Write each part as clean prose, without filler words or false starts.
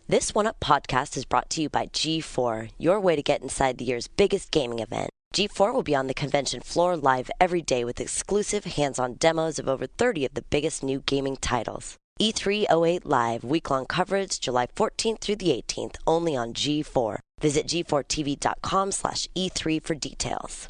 This One Up podcast is brought to you by G4, your way to get inside the year's biggest gaming event. G4 will be on the convention floor live every day with exclusive hands-on demos of over 30 of the biggest new gaming titles. E3 08 Live, week-long coverage, July 14th through the 18th, only on G4. Visit g4tv.com/E3 for details.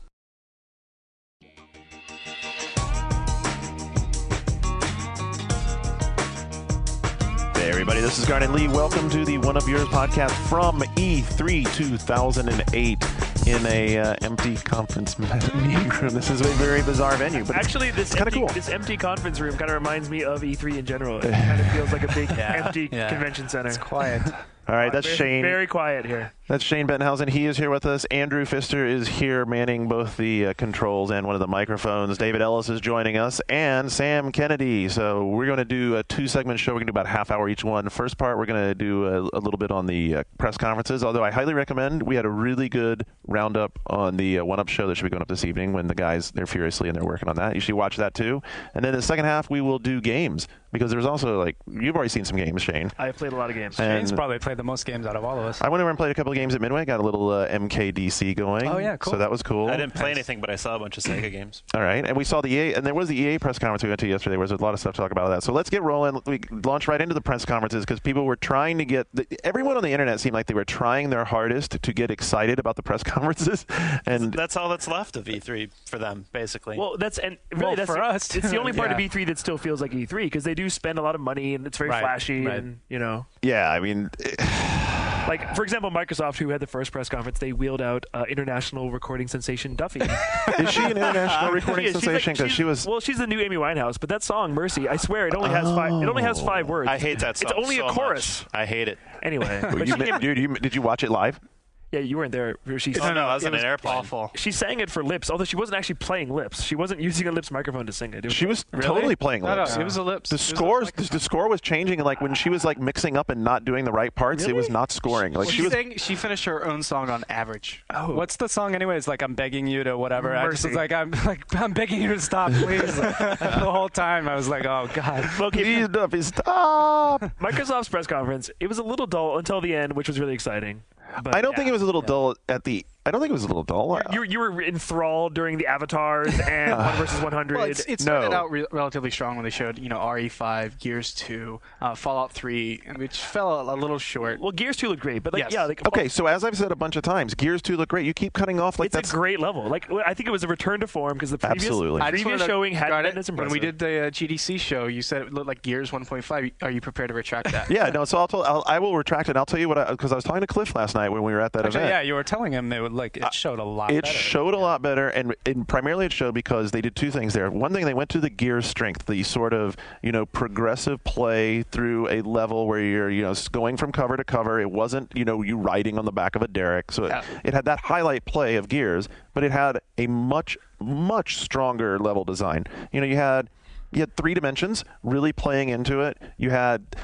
Hey everybody, this is Garnet Lee. Welcome to the One Up Yours podcast from E3 2008 in a empty conference meeting room. This is a very bizarre venue, but actually, this kind of cool. This empty conference room kind of reminds me of E3 in general. It kind of feels like a big empty convention center. It's quiet. All right, that's Shane. Very quiet here. That's Shane Bettenhausen. He is here with us. Andrew Pfister is here manning both the controls and one of the microphones. David Ellis is joining us, and Sam Kennedy. So we're going to do a two-segment show. We're going to do about a half hour each one. First part, we're going to do a little bit on the press conferences, although I highly recommend. We had a really good roundup on the One Up show that should be going up this evening when the guys, they're furiously and they're working on that. You should watch that too. And then in the second half, we will do games, because there's also, like, you've already seen some games, Shane. I've played a lot of games. Shane's probably played the most games out of all of us. I went over and played a couple of games at Midway. Got a little MKDC going. Oh, yeah, cool. So that was cool. I didn't play anything, but I saw a bunch of Sega games. All right. And we saw the EA, and there was the EA press conference we went to yesterday. There was a lot of stuff to talk about that. So let's get rolling. We launch right into the press conferences because people were trying to get, everyone on the internet seemed like they were trying their hardest to get excited about the press conferences. And that's all that's left of E3 for them, basically. Well, that's for us. It's the only part of E3 that still feels like E3 because they do spend a lot of money and it's very flashy and, you know. Yeah, I mean... Like, for example, Microsoft, who had the first press conference, they wheeled out international recording sensation Duffy. Is she an international recording sensation? Because she was... Well, she's the new Amy Winehouse, but that song, Mercy, I swear, it only has five words. I hate that song. It's only so a chorus. Much. I hate it. Anyway. Did you watch it live? Yeah, you weren't there. No, I was on an airplane. Awful. She sang it for lips, although she wasn't actually playing lips. She wasn't using a lips microphone to sing it. She was totally playing lips. No, it was a lips. The score was changing, and like when she was like mixing up and not doing the right parts, it was not scoring. Like she finished her own song on average. Oh. What's the song anyway? It's like I'm begging you to whatever. Mercy. I'm begging you to stop, please. The whole time I was like, oh god. Please, Duffy, stop. Microsoft's press conference, it was a little dull until the end, which was really exciting. But, I don't think it was a little dull at the. I don't think it was a little dull. You were enthralled during the avatars and 1 versus 100. Well, it started out relatively strong when they showed, RE5, Gears 2, Fallout 3, and which fell a little short. Well, Gears 2 looked great, but okay, so as I've said a bunch of times, Gears 2 looked great. You keep cutting off like that's a great level. Like I think it was a return to form because the previous showing hadn't been as impressive. When we did the GDC show, you said it looked like Gears 1.5. Are you prepared to retract that? Yeah, no. So I will retract it. And I'll tell you what, because I was talking to Cliff last night when we were at that event. Yeah, you were telling him it showed a lot better. It showed a lot better, and primarily it showed because they did two things there. One thing, they went to the Gears strength, the sort of, progressive play through a level where you're, going from cover to cover. It wasn't, you riding on the back of a derrick. So it had that highlight play of Gears, but it had a much, much stronger level design. You had 3 dimensions really playing into it. You had...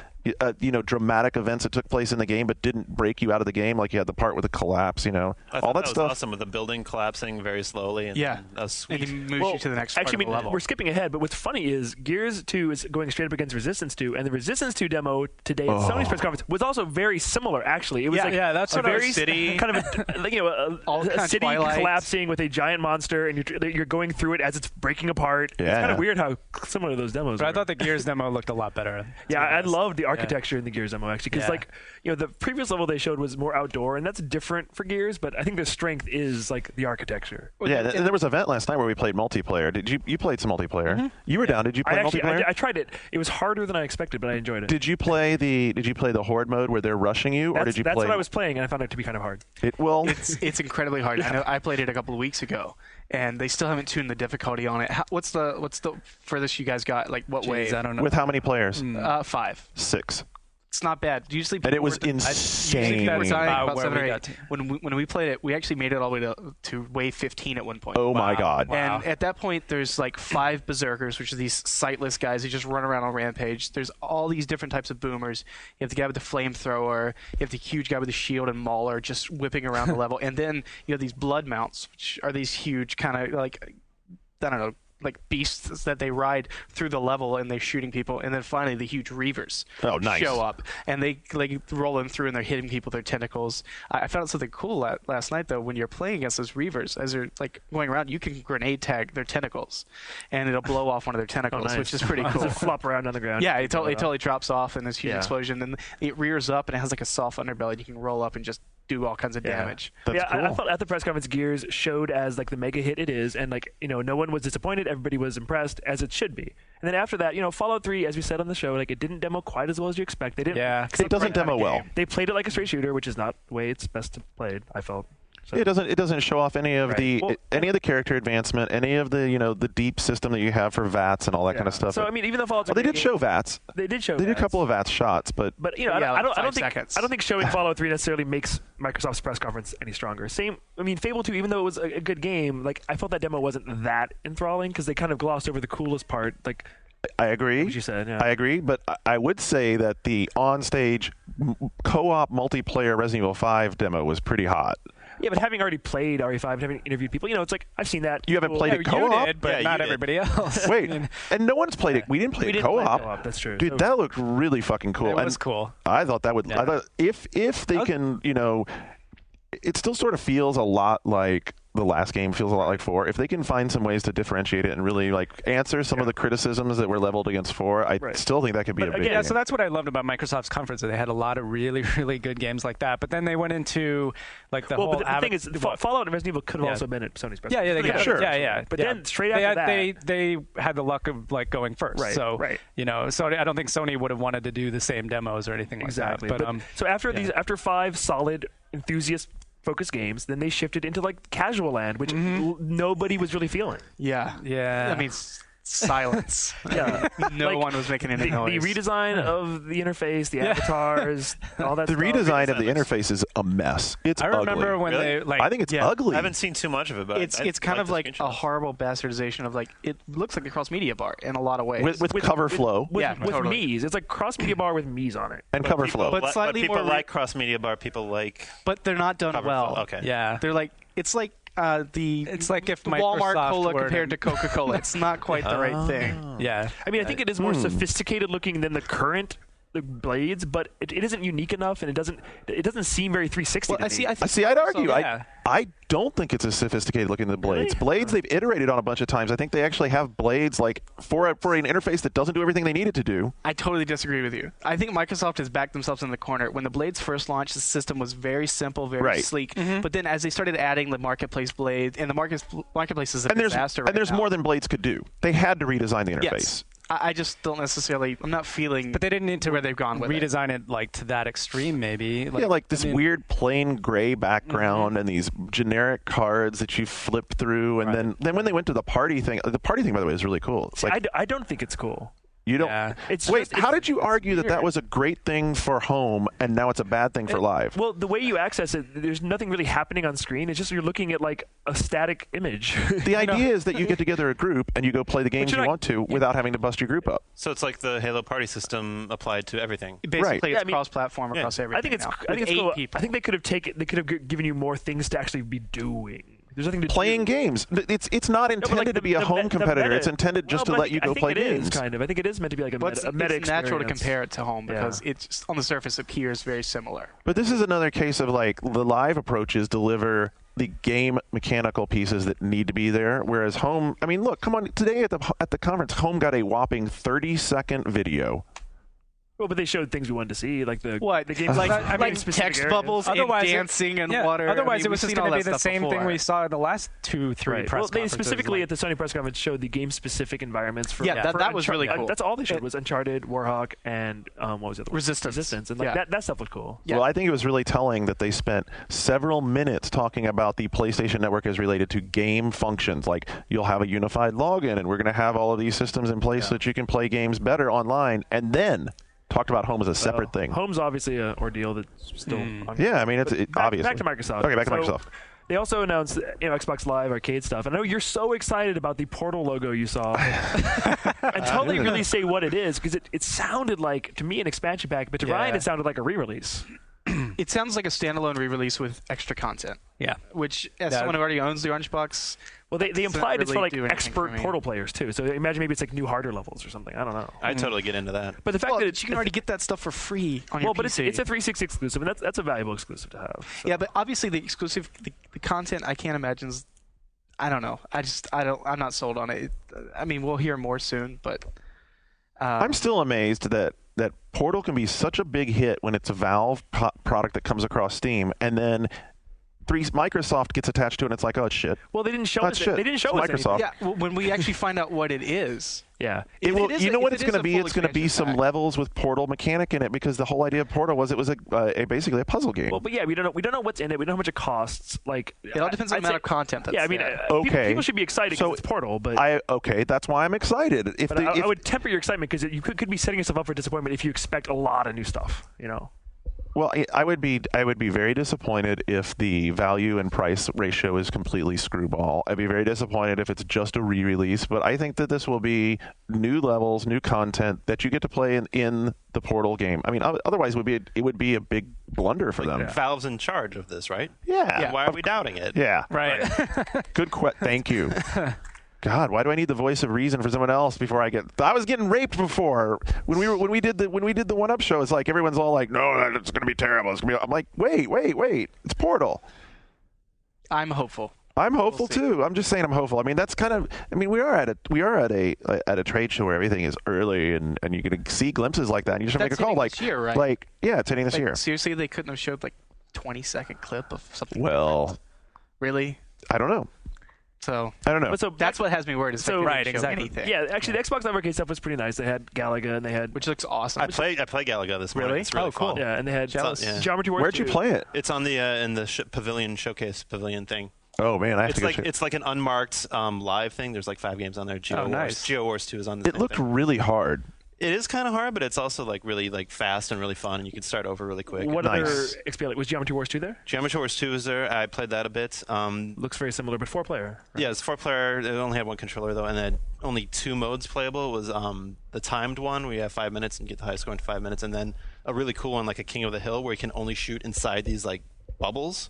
dramatic events that took place in the game but didn't break you out of the game, like you had the part with the collapse, I thought all that was stuff. Awesome with the building collapsing very slowly. And and he moves you to the next part of the level. We're skipping ahead, but what's funny is Gears 2 is going straight up against Resistance 2, and the Resistance 2 demo today at Sony's press conference was also very similar, actually. It was that's what very city. kind of a city collapsing with a giant monster, and you're going through it as it's breaking apart. Yeah. It's kind of weird how similar those demos But were. I thought the Gears demo looked a lot better. Yeah, I loved the architecture in the Gears demo, actually, because the previous level they showed was more outdoor, and that's different for Gears, but I think the strength is like the architecture. Yeah, and there was an event last night where we played multiplayer. Did you played some multiplayer? Mm-hmm. You were down. Did you play multiplayer? I tried it. It was harder than I expected, but I enjoyed it. Did you play the Horde mode where they're rushing you, or did you play? That's what I was playing, and I found it to be kind of hard. It's incredibly hard. I know I played it a couple of weeks ago, and they still haven't tuned the difficulty on it. What's the furthest you guys got? Like what way? I don't know. With how many players? 5. 6. It's not bad. Usually, and it was insane. About 7 or 8. When we played it, we actually made it all the way to wave 15 at one point. Oh my god! Wow. And at that point, there's like 5 berserkers, which are these sightless guys who just run around on rampage. There's all these different types of boomers. You have the guy with the flamethrower. You have the huge guy with the shield and mauler just whipping around the level. And then you have these blood mounts, which are these huge kind of like, I don't know, like beasts that they ride through the level, and they're shooting people, and then finally the huge reavers show up, and they like roll them through, and they're hitting people with their tentacles. I found something cool last night though. When you're playing against those reavers, as they're like going around, you can grenade tag their tentacles, and it'll blow off one of their tentacles, which is pretty cool. Does it flop around on the ground? Yeah, it totally drops off in this huge explosion. Then it rears up, and it has like a soft underbelly. You can roll up and just do all kinds of damage. That's cool. I felt at the press conference, Gears showed as like the mega hit it is, and like no one was disappointed. Everybody was impressed, as it should be. And then after that, Fallout 3, as we said on the show, like it didn't demo quite as well as you expect. They didn't. Yeah, it doesn't demo well. They played it like a straight shooter, which is not the way it's best to play. I felt. So. It doesn't show off any of any of the character advancement, any of the the deep system that you have for VATS and all that kind of stuff. So I mean, even though Fallout's they did show VATS. They did show. They did a couple of VATS shots, but I don't think showing Fallout 3 necessarily makes Microsoft's press conference any stronger. Fable 2, even though it was a good game, like I felt that demo wasn't that enthralling because they kind of glossed over the coolest part. Like I agree. What you said, yeah. I agree, but I would say that the on-stage co-op multiplayer Resident Evil 5 demo was pretty hot. Yeah, but having already played RE5 and having interviewed people, it's like I've seen that. You haven't played it co-op? You did, but not everybody else. Wait, and no one's played it. We didn't play it co-op. That's true. Dude, that looked really fucking cool. It was cool. I thought that would. Yeah. I thought if they can, it still sort of feels a lot like the last game, feels a lot like 4. If they can find some ways to differentiate it and really answer some of the criticisms that were leveled against 4, I still think that could be a big game. So that's what I loved about Microsoft's conference. They had a lot of really, really good games like that. But then they went into the whole. But the thing is, Fallout and Resident Evil could have also been at Sony's. Yeah, they could. Sure. Yeah. But then straight after that, they had the luck of going first. Right. So so I don't think Sony would have wanted to do the same demos or anything like that. But so after 5 solid enthusiast focused games, then they shifted into casual land, which nobody was really feeling. Yeah. I mean, silence. Yeah. No one was making any noise. The redesign of the interface, the avatars, all that the stuff. redesign of the interface is a mess. It's ugly. I remember when they I think it's ugly. I haven't seen too much of it, but it's kind of like a horrible bastardization of it looks like a cross-media bar in a lot of ways. With cover flow. With Mii's. It's like cross-media bar with Mii's on it. And cover flow. But slightly people more like cross-media bar, people like... But they're not done well. Okay. Yeah. They're it's like if Walmart Microsoft Cola compared to Coca-Cola. It's not quite the right thing. Yeah. I mean, I think it is more sophisticated looking than the current blades, but it isn't unique enough, and it doesn't seem very 360 to me. I'd argue. So, yeah. I don't think it's as sophisticated looking as the blades. Blades, they've iterated on a bunch of times. I think they actually have blades for an interface that doesn't do everything they need it to do. I totally disagree with you. I think Microsoft has backed themselves in the corner. When the blades first launched, the system was very simple, very sleek. But then as they started adding the marketplace blade, and the marketplace is a disaster and there's more than blades could do. They had to redesign the interface. Yes. I just don't necessarily. I'm not feeling. But they didn't need to where they've gone with redesign it to that extreme, maybe. This weird plain gray background and these generic cards that you flip through, and then when they went to the party thing, by the way, is really cool. It's I don't think it's cool. You don't. Yeah. How did you argue that was a great thing for home and now it's a bad thing for live? Well, the way you access it, there's nothing really happening on screen. It's just you're looking at a static image. The idea is that you get together a group and you go play the games you want to without having to bust your group up. So it's like the Halo party system applied to everything. Basically, it's cross-platform across everything. I think it's cool. I think they could have given you more things to actually be doing. There's nothing to playing games. It's not intended to be a home competitor. It's intended just to let you go play games. Kind of. I think it is meant to be like a meta It's natural to compare it to home because it's on the surface appears very similar. But this is another case of the live approaches deliver the game mechanical pieces that need to be there, whereas home. I mean, look, come on. Today at the conference, home got a whopping 30-second video. Well, but they showed things we wanted to see, like the game, text bubbles, and dancing, and water. Otherwise, it was just going to be the same thing we saw in the last 2-3 press conferences. They specifically at the Sony press conference showed the game-specific environments for. That was really cool. That's all they showed was Uncharted, Warhawk, and what was the other one? Resistance, and that stuff was cool. Yeah. Well, I think it was really telling that they spent several minutes talking about the PlayStation Network as related to game functions. Like you'll have a unified login, and we're going to have all of these systems in place so that you can play games better online, and then talked about home as a separate thing. Home's obviously an ordeal that's still ongoing. Yeah, I mean, it's obvious. Back to Microsoft. Okay, back to Microsoft. They also announced Xbox Live Arcade stuff. I know you're so excited about the Portal logo you saw. Until they really say what it is, because it sounded like, to me, an expansion pack, but to Ryan, it sounded like a re-release. It sounds like a standalone re-release with extra content. Yeah. Which, as someone who already owns the Orange Box, well, they implied it's for really like do anything expert for me. Portal players too. So imagine maybe it's like new harder levels or something. I don't know. I'd totally get into that. But the fact that you can already get that stuff for free on your but PC. it's a 360 exclusive, and that's a valuable exclusive to have. So. Yeah, but obviously the exclusive, the content I can't imagine. I don't know. I'm not sold on it. I mean, we'll hear more soon, but I'm still amazed that Portal can be such a big hit when it's a Valve product that comes across Steam, and then Microsoft gets attached to it, and it's like, oh, it's shit. Well, they didn't show That's us. shit. They didn't show It's us Microsoft. anything. yeah, when we actually find out what it is. Yeah. It will, you know what if it's it is going to a be? full It's going to be expansion some pack. levels with Portal mechanic in it, because the whole idea of Portal was it was basically a puzzle game. Well, but yeah, we don't know what's in it. We don't know how much it costs. Like It all depends on the amount of content that's Yeah, I mean, there. Okay. people should be excited because So it's Portal, but that's why I'm excited. I would temper your excitement because you could be setting yourself up for disappointment if you expect a lot of new stuff. You know. Well, I would be very disappointed if the value and price ratio is completely screwball. I'd be very disappointed if it's just a re-release. But I think that this will be new levels, new content that you get to play in the Portal game. I mean, otherwise it would be a big blunder for them. Valve's in charge of this, right? Yeah. Why are we doubting it? Yeah. Right. Good question. Thank you. God, why do I need the voice of reason for someone else before I get? I was getting raped before when we did the 1UP show. It's like everyone's all like, "No, it's going to be terrible." It's going to be. I'm like, wait. It's Portal. I'm hopeful. I'm hopeful too. I'm just saying I'm hopeful. I mean, that's kind of. I mean, we are at a trade show where everything is early and you can see glimpses like that. And you just make a That's call hitting like this year, right? Like it's hitting this year. Seriously, they couldn't have showed like 20-second clip of something. Well, Really? I don't know. So I don't know. But so that's what has me worried. Is So- right, Right, exactly. exactly. Yeah, actually, the Xbox Network stuff was pretty nice. They had Galaga and they had Which looks awesome. I play Galaga this morning. Really? It's really Oh, cool. fun. yeah, and they had Jealous. Yeah. Geometry Wars. Where'd you 2. play it? It's on the in the pavilion showcase pavilion thing. Oh man, I have It's to go like check. it's like an unmarked live thing. There's like 5 games on there. Geo nice. Wars 2 is on. The It looked really hard. It is kind of hard, but it's also like really like fast and really fun, and you can start over really quick. What Nice. other XP was Geometry Wars 2 there? Geometry Wars 2 is there. I played that a bit. Looks very similar, but 4-player. Yeah, it's 4-player. It only had one controller though, and then only 2 modes playable. It was the timed one where you have 5 minutes and get the highest score in 5 minutes, and then a really cool one like a King of the Hill where you can only shoot inside these like bubbles.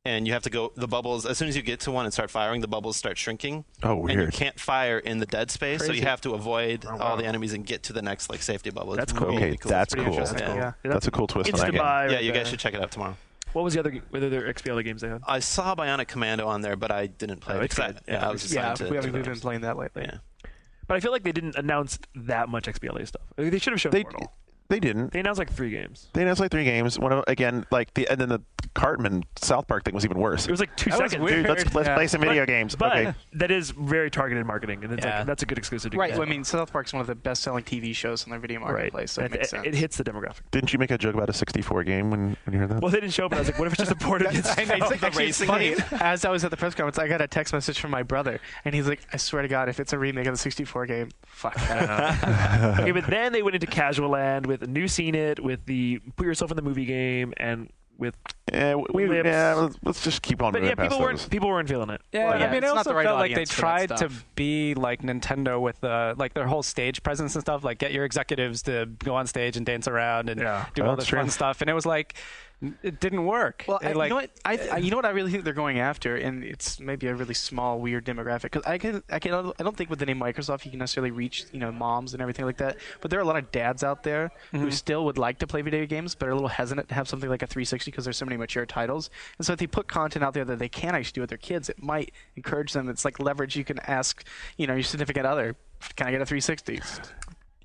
And you have to go the bubbles as soon as you get to one and start firing, the bubbles start shrinking. Oh, And you weird. can't fire in the dead space, so you Crazy. have to avoid all the enemies and get to the next like safety bubble. That's It's cool. really Okay, cool. that's It's pretty cool. interesting. Yeah. That's a cool twist on that Instant game. buy. Yeah, right you there. guys should check it out tomorrow. What was the other XBLA games they had? I saw Bionic Commando on there, but I didn't play Oh, it. it's 'cause good. I was yeah, assigned we to haven't been others. playing that lately. Yeah. But I feel like they didn't announce that much XBLA stuff. They should have shown They Portal. they didn't. They announced like 3 games. They announced like 3 games. One of again like and then the Cartman South Park thing was even worse. It was like 2 That was seconds. weird. Dude, let's Yeah. play some video But- games. But Okay. that is very targeted marketing, and it's Yeah. like, that's a good exclusive to Right. get. Well, I mean, South Park's one of the best-selling TV shows on their video marketplace, so it And makes sense. it hits the demographic. Didn't you make a joke about a 64 game when you heard that? Well, they didn't show up, but I was like, what if it's just a port of I know, it's actually racing funny. game. As I was at the press conference, I got a text message from my brother, and he's like, "I swear to God, if it's a remake of the 64 game, fuck that." Okay, but then they went into Casual Land with New Seen It, with the Put Yourself in the Movie game, and with. Let's just keep on But moving yeah, past those. people weren't feeling it. Yeah, Well, I yeah, mean, it's I not also the right felt like they audience for that tried to stuff. be like Nintendo with like their whole stage presence and stuff. Like get your executives to go on stage and dance around and Yeah. do Oh, all that's this true. fun stuff, and it was like it didn't work. Well, It, like, you know what? You know what I really think they're going after, and it's maybe a really small, weird demographic. Because I don't think with the name Microsoft you can necessarily reach moms and everything like that. But there are a lot of dads out there who still would like to play video games, but are a little hesitant to have something like a 360 because there's so many mature titles. And so if they put content out there that they can actually do with their kids, it might encourage them. It's like leverage. You can ask, your significant other, "Can I get a 360?"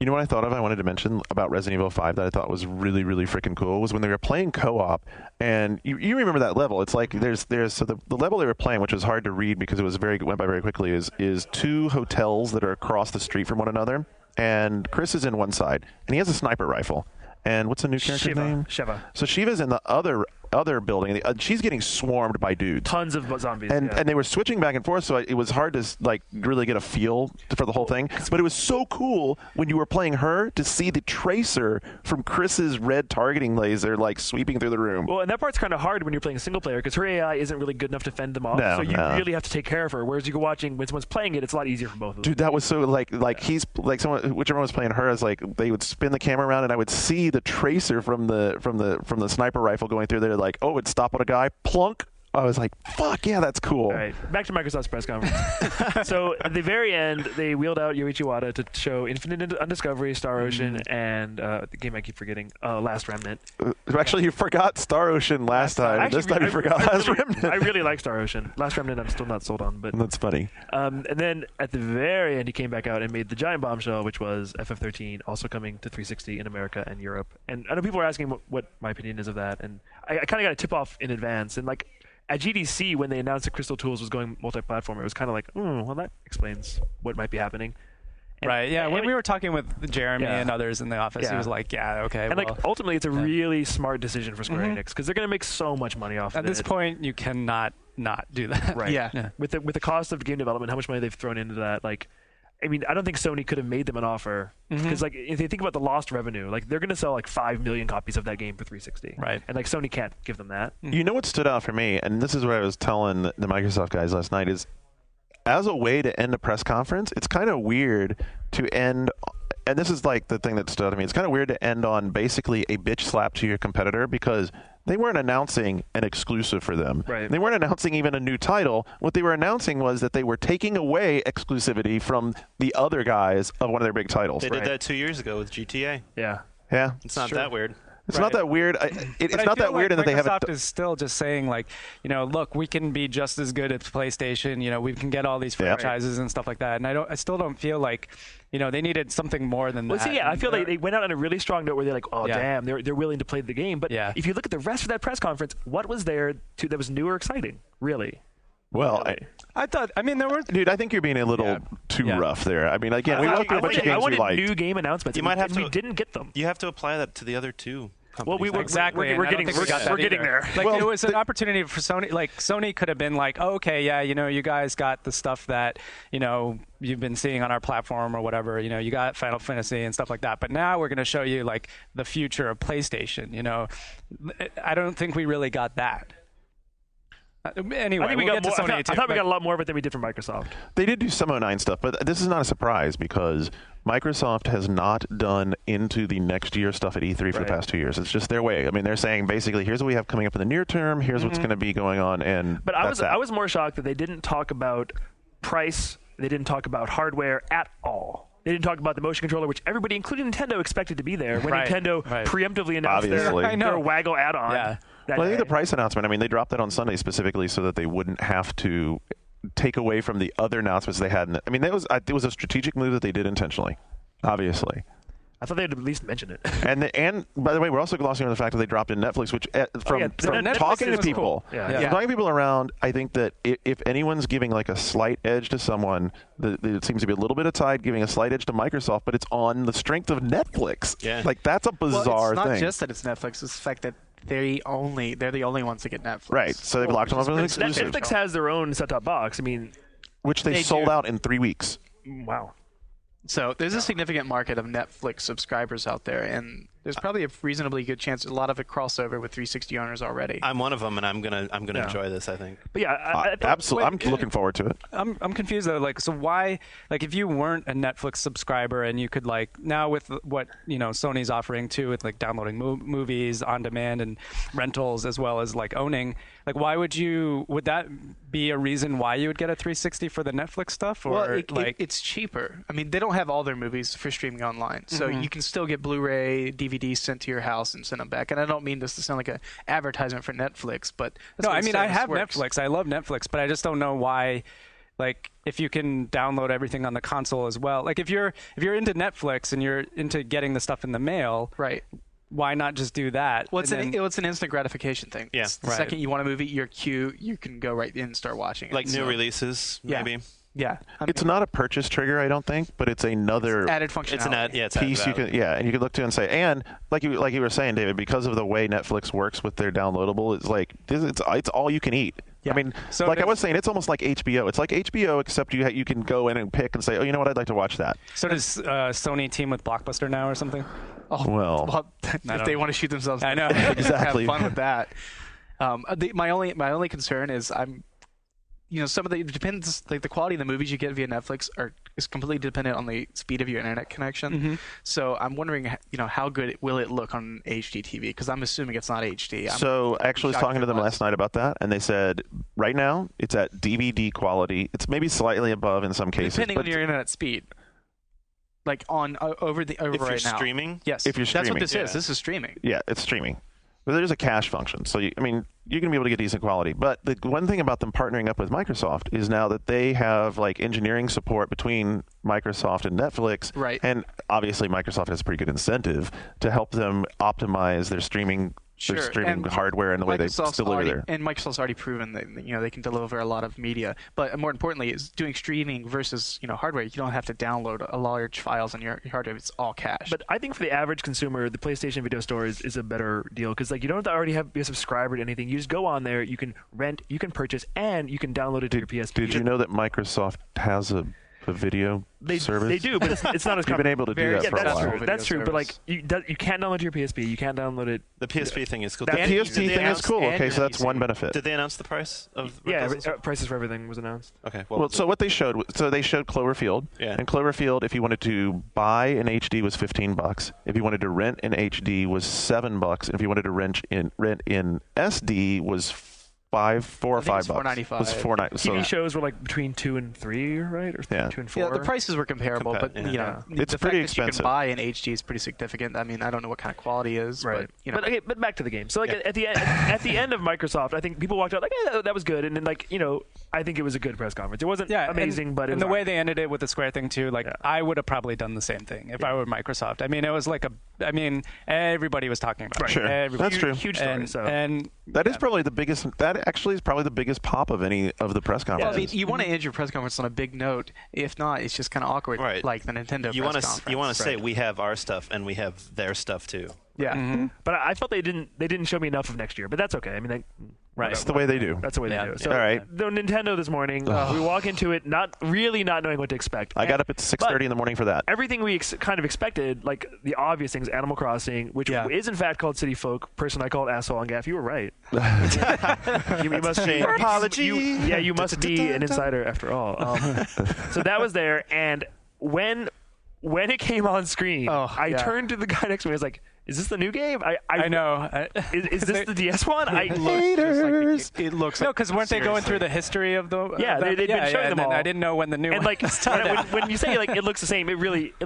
You know what I thought of? I wanted to mention about Resident Evil 5 that I thought was really, really freaking cool was when they were playing co-op, and you remember that level. It's like there's so the level they were playing, which was hard to read because it went by very quickly, is 2 hotels that are across the street from one another, and Chris is in one side, and he has a sniper rifle. And what's the new character's name? Sheva. So Shiva's in the other other building. She's getting swarmed by dudes. Tons of zombies. And yeah. and they were switching back and forth, so it was hard to like really get a feel for the whole thing. But it was so cool when you were playing her to see the tracer from Chris's red targeting laser like sweeping through the room. Well, and that part's kind of hard when you're playing single player because her AI isn't really good enough to fend them off. No, so you no. really have to take care of her. Whereas you go watching when someone's playing it, it's a lot easier for both of them. Dude, that was so like he's like someone, whichever one was playing her, is like they would spin the camera around and I would see the tracer from the sniper rifle going through there. Like, oh, it'd stop on a guy, plunk. I was like, fuck yeah, that's cool. All right, back to Microsoft's press conference. So at the very end, they wheeled out Yoichi Wada to show Infinite Undiscovery, Star Ocean, and the game I keep forgetting, Last Remnant. Actually, you forgot Star Ocean last time. Actually, This time you forgot Last Remnant. I really like Star Ocean. Last Remnant I'm still not sold on, but That's funny. and then at the very end, he came back out and made the giant bombshell, which was FF13, also coming to 360 in America and Europe. And I know people are asking what my opinion is of that, and I kind of got a tip off in advance. And like at GDC, when they announced that Crystal Tools was going multi-platform, it was kind of like, well, that explains what might be happening. And, Right, yeah. When we were talking with Jeremy Yeah. and others in the office, he Yeah. was like, yeah, okay. And well, like ultimately, it's a really smart decision for Square Enix because they're going to make so much money off at of it. this point, you cannot not do that. Right. Yeah. With the cost of game development, how much money they've thrown into that, like, I mean, I don't think Sony could have made them an offer because, like, if they think about the lost revenue, like, they're going to sell like 5 million copies of that game for 360, Right. And like, Sony can't give them that. You know what stood out for me, and this is what I was telling the Microsoft guys last night, is as a way to end a press conference, it's kind of weird to end, and this is like the thing that stood out to me, it's kind of weird to end on basically a bitch slap to your competitor because they weren't announcing an exclusive for them. Right. They weren't announcing even a new title. What they were announcing was that they were taking away exclusivity from the other guys of one of their big titles. They did that 2 years ago with GTA. Yeah. Yeah. It's not that weird. It's not that weird. It's But I not feel that weird in like that they haven't. Microsoft is still just saying like, look, we can be just as good at PlayStation. We can get all these franchises and stuff like that. And I still don't feel like, they needed something more than Well, that. see, yeah, I feel like they went out on a really strong note where they're like, oh, Yeah. damn, they're willing to play the game. But Yeah. if you look at the rest of that press conference, what was there that was new or exciting, really? Well, there were. dude, I think you're being a little too rough there. I mean, again, we went through a bunch of I games we wanted liked. new game announcements. You might have we to- didn't get them. You have to apply that to the other two Well, companies. Exactly. We're and I don't getting think we got that we're getting either. there. Like Well, it was an opportunity for Sony. Like Sony could have been like, oh, okay, yeah, you guys got the stuff that you've been seeing on our platform or whatever. You got Final Fantasy and stuff like that. But now we're going to show you like the future of PlayStation. I don't think we really got that. Anyway, I think we we'll got get to more. Sony I too, thought we but- got a lot more of it than we did from Microsoft. They did do some 09 stuff, but this is not a surprise because Microsoft has not done into the next year stuff at E3 for the past 2 years. It's just their way. I mean, they're saying basically, here's what we have coming up in the near term. Here's what's going to be going on, and But that's that. I was more shocked that they didn't talk about price. They didn't talk about hardware at all. They didn't talk about the motion controller, which everybody, including Nintendo, expected to be there when Right, Nintendo right. preemptively announced Obviously. I their know. Waggle add-on. Yeah. that Well, I think day. the price announcement, I mean, they dropped that on Sunday specifically so that they wouldn't have to take away from the other announcements they had. I mean, it was a strategic move that they did intentionally, obviously. I thought they'd at least mention it. And by the way, we're also glossing over the fact that they dropped in Netflix, which from Netflix talking to was people, cool. Yeah. talking to people around, I think that if anyone's giving like a slight edge to someone, it seems to be a little bit of tide giving a slight edge to Microsoft, but it's on the strength of Netflix. Yeah. Like that's a bizarre it's not thing. just that it's Netflix. It's the fact that they're the only ones that get Netflix. Right. So they've locked them up as an exclusive, Netflix has their own set-top box. I mean, which they They sold do. out in 3 weeks. wow. So there's a significant market of Netflix subscribers out there, and there's probably a reasonably good chance a lot of it crossover with 360 owners already. I'm one of them, and I'm gonna enjoy this. I think. But yeah, I thought- Absolutely. I'm looking forward to it. I'm confused though. Like, so why? Like, if you weren't a Netflix subscriber and you could like now with what Sony's offering too, with like downloading movies on demand and rentals as well as like owning, like why would that be a reason why you would get a 360 for the Netflix stuff? Or Well, it's cheaper. I mean, they don't have all their movies for streaming online, so you can still get Blu-ray, DVDs sent to your house and send them back. And I don't mean this to sound like an advertisement for Netflix, but that's no, how I the mean I service have works. Netflix. I love Netflix, but I just don't know why. Like, if you can download everything on the console as well. Like, if you're into Netflix and you're into getting the stuff in the mail, Right. why not just do that? Well, it's And then- an instant gratification thing. Yeah. The Right. second you want a movie, your queue, you can go right in and start watching it. Like new So- releases, Yeah. maybe. Yeah, It's not a purchase trigger, I don't think, but it's another added functionality. It's an ad, yeah, it's piece you added can, and you can look to and say, and like you were saying, David, because of the way Netflix works with their downloadable, it's like it's all you can eat. Yeah. I mean, So like I was saying, it's almost like HBO. It's like HBO, except you can go in and pick and say, oh, you know what, I'd like to watch that. So does Sony team with Blockbuster now or something? Well, if they want to shoot themselves, I know. Exactly. Have fun with that. My only concern is some of the it depends, like the quality of the movies you get via Netflix is completely dependent on the speed of your internet connection. Mm-hmm. So I'm wondering, how good will it look on HD TV? Because I'm assuming it's not HD. So actually, I was talking to them last night about that, and they said right now it's at DVD quality. It's maybe slightly above in some cases, depending but on your internet speed. Like over If right you're now. streaming, Yes, If you're that's what streaming. this is. Yeah. This is streaming. yeah, it's streaming. But there's a cache function, so you're going to be able to get decent quality. But the one thing about them partnering up with Microsoft is now that they have like engineering support between Microsoft and Netflix, Right. And obviously Microsoft has a pretty good incentive to help them optimize their streaming And hardware and the way they Microsoft's deliver already, there. And Microsoft's already proven that they can deliver a lot of media. But more importantly, is doing streaming versus hardware. You don't have to download a large files on your hard drive. It's all cached. But I think for the average consumer, the PlayStation Video Store is a better deal because you don't have to already be a subscriber to anything. You just go on there, you can rent, you can purchase, and you can download it to your PSP. Did you know that Microsoft has a video service? They do, but it's not as You've been able to do Very that for a that's while. true. Video That's true. But service. you can't download to your PSP. You can't download it. the PSP thing is cool. The That- PSP Did they thing is announce- cool. and Okay, so your that's PC. one benefit. Did they announce the price of? Yeah, Red Bull? Prices for Everything was announced. Okay. Well, so what they showed, they showed Cloverfield, Yeah. and Cloverfield, if you wanted to buy in HD, was $15. If you wanted to rent in HD, was $7, and if you wanted to rent in SD, was $4 or I think it's $5. $4.95. Was $4.95. TV shows were like between 2 and 3, right? Or Yeah. 2 and 4. yeah, the prices were comparable, but Yeah. It's the pretty fact that you expensive. can buy in HD is pretty significant. I mean, I don't know what kind of quality it is, Right. but But back to the game. So at the end of Microsoft, I think people walked out like, that was good, and then I think it was a good press conference. It wasn't amazing, but it was the way they ended it with the Square thing too, I would have probably done the same thing if I were Microsoft. I mean, it was like everybody was talking about it. Sure. Everybody. That's true. Huge story. And That is probably the biggest. That actually is probably the biggest pop of any of the press Well, I conferences. mean, you want to end your press conference on a big note. If not, it's just kind of awkward, Right. like the Nintendo You press want conference. to say we have our stuff and we have their stuff too. Yeah. But I felt they didn't show me enough of next year. But that's okay. I mean, That's the way they do. That's the way they do. So All right. the Nintendo this morning, we walk into it not knowing what to expect. I got up at 6:30 in the morning for that. Everything we kind of expected, like the obvious things, Animal Crossing, which is in fact called City Folk. Person I called asshole on Gaff. You were right. you must be Apology. you must be an insider after all. So that was there, and when it came on screen, I turned to the guy next to me. I was like, "Is this the new game?" I know. Is this the DS one? Haters. It looks No, like because weren't they going through the history of the? Yeah, of that? they'd been showing and them then all. I didn't know when the new And one like started. when you say like it looks the same, it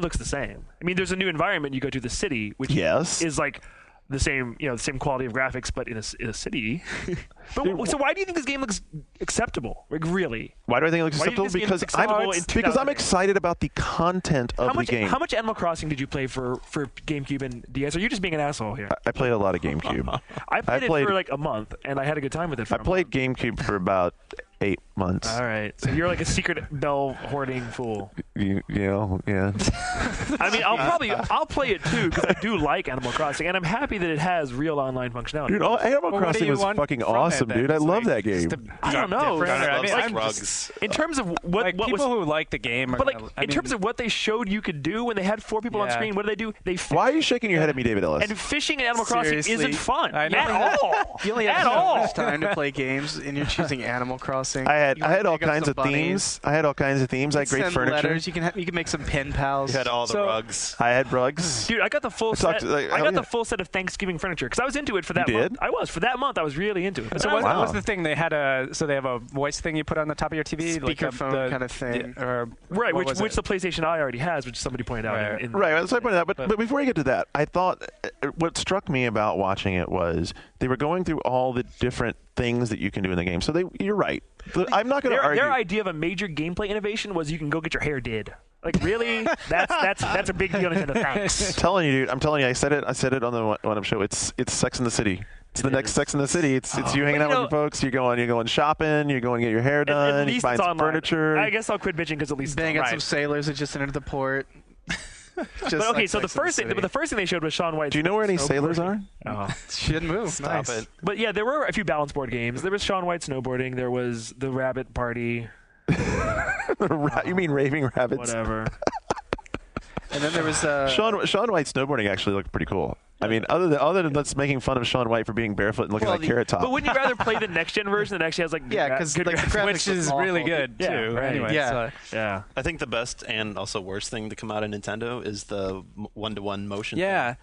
looks the same. I mean, there's a new environment. You go to the city, which Yes. is like the same, the same quality of graphics, but in a city. But so why do you think this game looks acceptable? Like really? Why do I think it looks Why do you acceptable? think this game's acceptable in Because I'm 2008? excited about the content of the game. How much Animal Crossing did you play for GameCube and DS? Are you just being an asshole here? I played a lot of GameCube. I played it for like a month, and I had a good time with it. For I played GameCube for about 8 months. All right, so you're like a secret bell hoarding fool. Yeah. I mean, I'll play it too because I do like Animal Crossing, and I'm happy that it has real online functionality. Dude, Animal Well, what do Crossing you was want fucking from awesome, it, then? dude. I It's love like, that game. just a- I don't know. different, I I love mean, like I'm rugs. In terms of what like was, people who like the game, are but like gonna- in terms of what they showed you could do when they had 4 people on Yeah. screen, what do they do? They Why are you shaking your head at me, David Ellis? and fishing in Animal Crossing Seriously? isn't fun I know. at all. You only at have so all. much time to play games, and you're choosing Animal Crossing. I had You wanna all pick up kinds some of bunnies. themes. I had all kinds of themes. I had great Send furniture. letters. You can make some pen pals. You had all the So- rugs. I had rugs. Dude, I got the full talked set. to, like, I oh, got yeah. the full set of Thanksgiving furniture because I was into it for that You month. did? I was for that month. I was really into it. But So then I what was- Wow. was the thing? They had they have a voice thing you put on the top of your TV, Speakerphone kind of thing. or right, what which was it? the PlayStation Eye already has, which somebody pointed out. Right. In Right, that's what I pointed out. But before you get to that, I thought what struck me about watching it was they were going through all the different things that you can do in the game. So you're right. I'm not going to argue. Their idea of a major gameplay innovation was you can go get your hair did. Like really? that's a big deal. Nintendo. Thanks. I'm telling you, dude. I'm telling you. I said it on the one-up show. It's Sex in the City. It's the next Sex in the City. It's you hanging out with your folks. You're going shopping. You're going to get your hair done. You're buying some furniture. I guess I'll quit bitching because at least bang it's at some sailors that just entered the port. But okay, so the first thing they showed was Shaun White. Do you know where any sailors are? Oh, shouldn't move. Stop nice. it. But yeah, there were a few balance board games. There was Shaun White snowboarding. There was the Rabbit Party. You mean Raving Rabbits? Whatever. And then there was Shaun White snowboarding actually looked pretty cool. I mean, other than let's making fun of Shaun White for being barefoot and looking like Carrot Top. But wouldn't you rather play the next gen version that actually has like because good like the graphics which is really good too. Yeah, right. Anyway, Yeah. Yeah. I think the best and also worst thing to come out of Nintendo is the one-to-one motion. Yeah.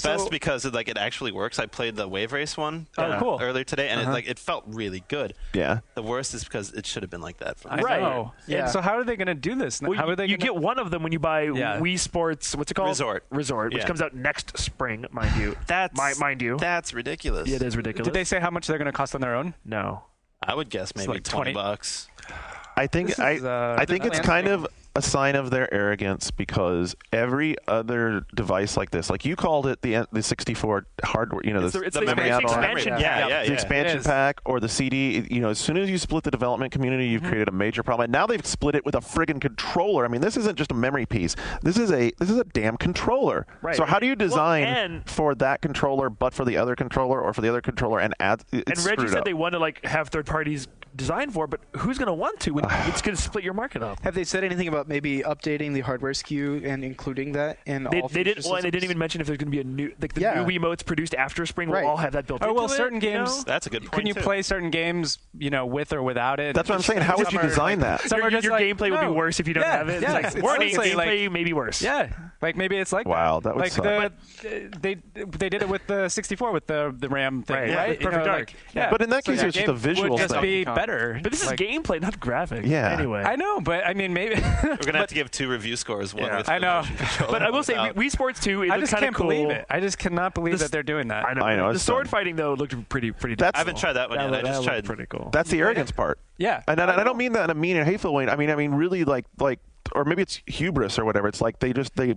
Best because it actually works. I played the Wave Race one cool. earlier today, and it felt really good. Yeah. The worst is because it should have been like that. I Right. know. Yeah. And so how are they going to do this? Well, How are they you get one of them when you buy Wii Sports. What's it called? Resort, which Yeah. comes out next spring, mind you. Mind you. That's ridiculous. It is ridiculous. Did they say how much they're going to cost on their own? No. I would guess maybe like 20 $20. I think I think it's kind of a sign of their arrogance because every other device like this, like you called it the 64 hardware, It's the the memory add-on. expansion pack. Yeah. The expansion pack or the CD, as soon as you split the development community, you've created a major problem. And now they've split it with a friggin' controller. I mean, this isn't just a memory piece. This is a damn controller. Right. So how do you design for that controller, but for the other controller, or for the other controller and add? And Reggie said they want to have third parties design for, but who's going to want to when it's going to split your market up? Have they said anything about maybe updating the hardware SKU and including that in all They did. future Well, and they didn't systems? even mention if there's going to be a new the Yeah. new Wiimotes produced after spring will Right. all have that built into Oh well, it, certain games. That's a good point. Can you too. play certain games, with or without it? That's what I'm saying. How would you design that? Some are Your just like, gameplay would be no. worse if you don't Yeah, have it. yeah, It's it's warning, honestly, gameplay may be worse. Yeah, like maybe it's like Wow, that would like suck. they did it with the 64 with the RAM thing, Right, right? yeah, with Perfect Dark. Yeah. But in that case, So it's just game a visual would just thing. be better. But this is Like, gameplay, not graphics. Yeah. Anyway. I know, but I mean, maybe We're gonna have to give 2 review scores. One Yeah. with I the know. motion control But I will say, without. Wii Sports 2, it I looks just kind of can't cool. believe it. I just cannot believe that they're doing that. I know. I know, The it's sword dumb. fighting though looked pretty. That's- I haven't tried that one yet. I just tried. pretty cool. That's the arrogance part. Yeah, And I don't mean that in a mean and hateful way. I mean really like, or maybe it's hubris or whatever. It's like they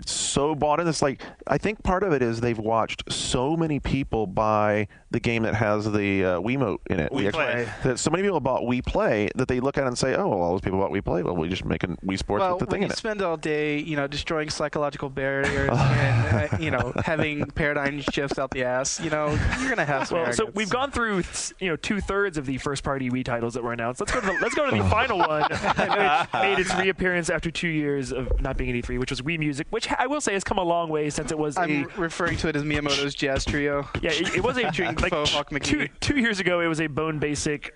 so bought in. It's like I think part of it is they've watched so many people buy the game that has the Wiimote in it. Wii Play. That so many people bought Wii Play that they look at it and say, oh, well, all those people bought Wii Play. Well, we just make a Wii Sports Well, with the when thing you in it. spend all day, destroying psychological barriers and, having paradigm shifts out the ass, you're gonna have some. Well, so arrogance. we've gone through 2/3 of the first-party Wii titles that were announced. Let's go to the final one, which made its reappearance after 2 years of not being at E3, which was Wii Music, which I will say has come a long way since it was I'm referring to it as Miyamoto's Jazz Trio. Yeah, it was a like Faux Hawk McGee. two years ago. It was a Bone Basic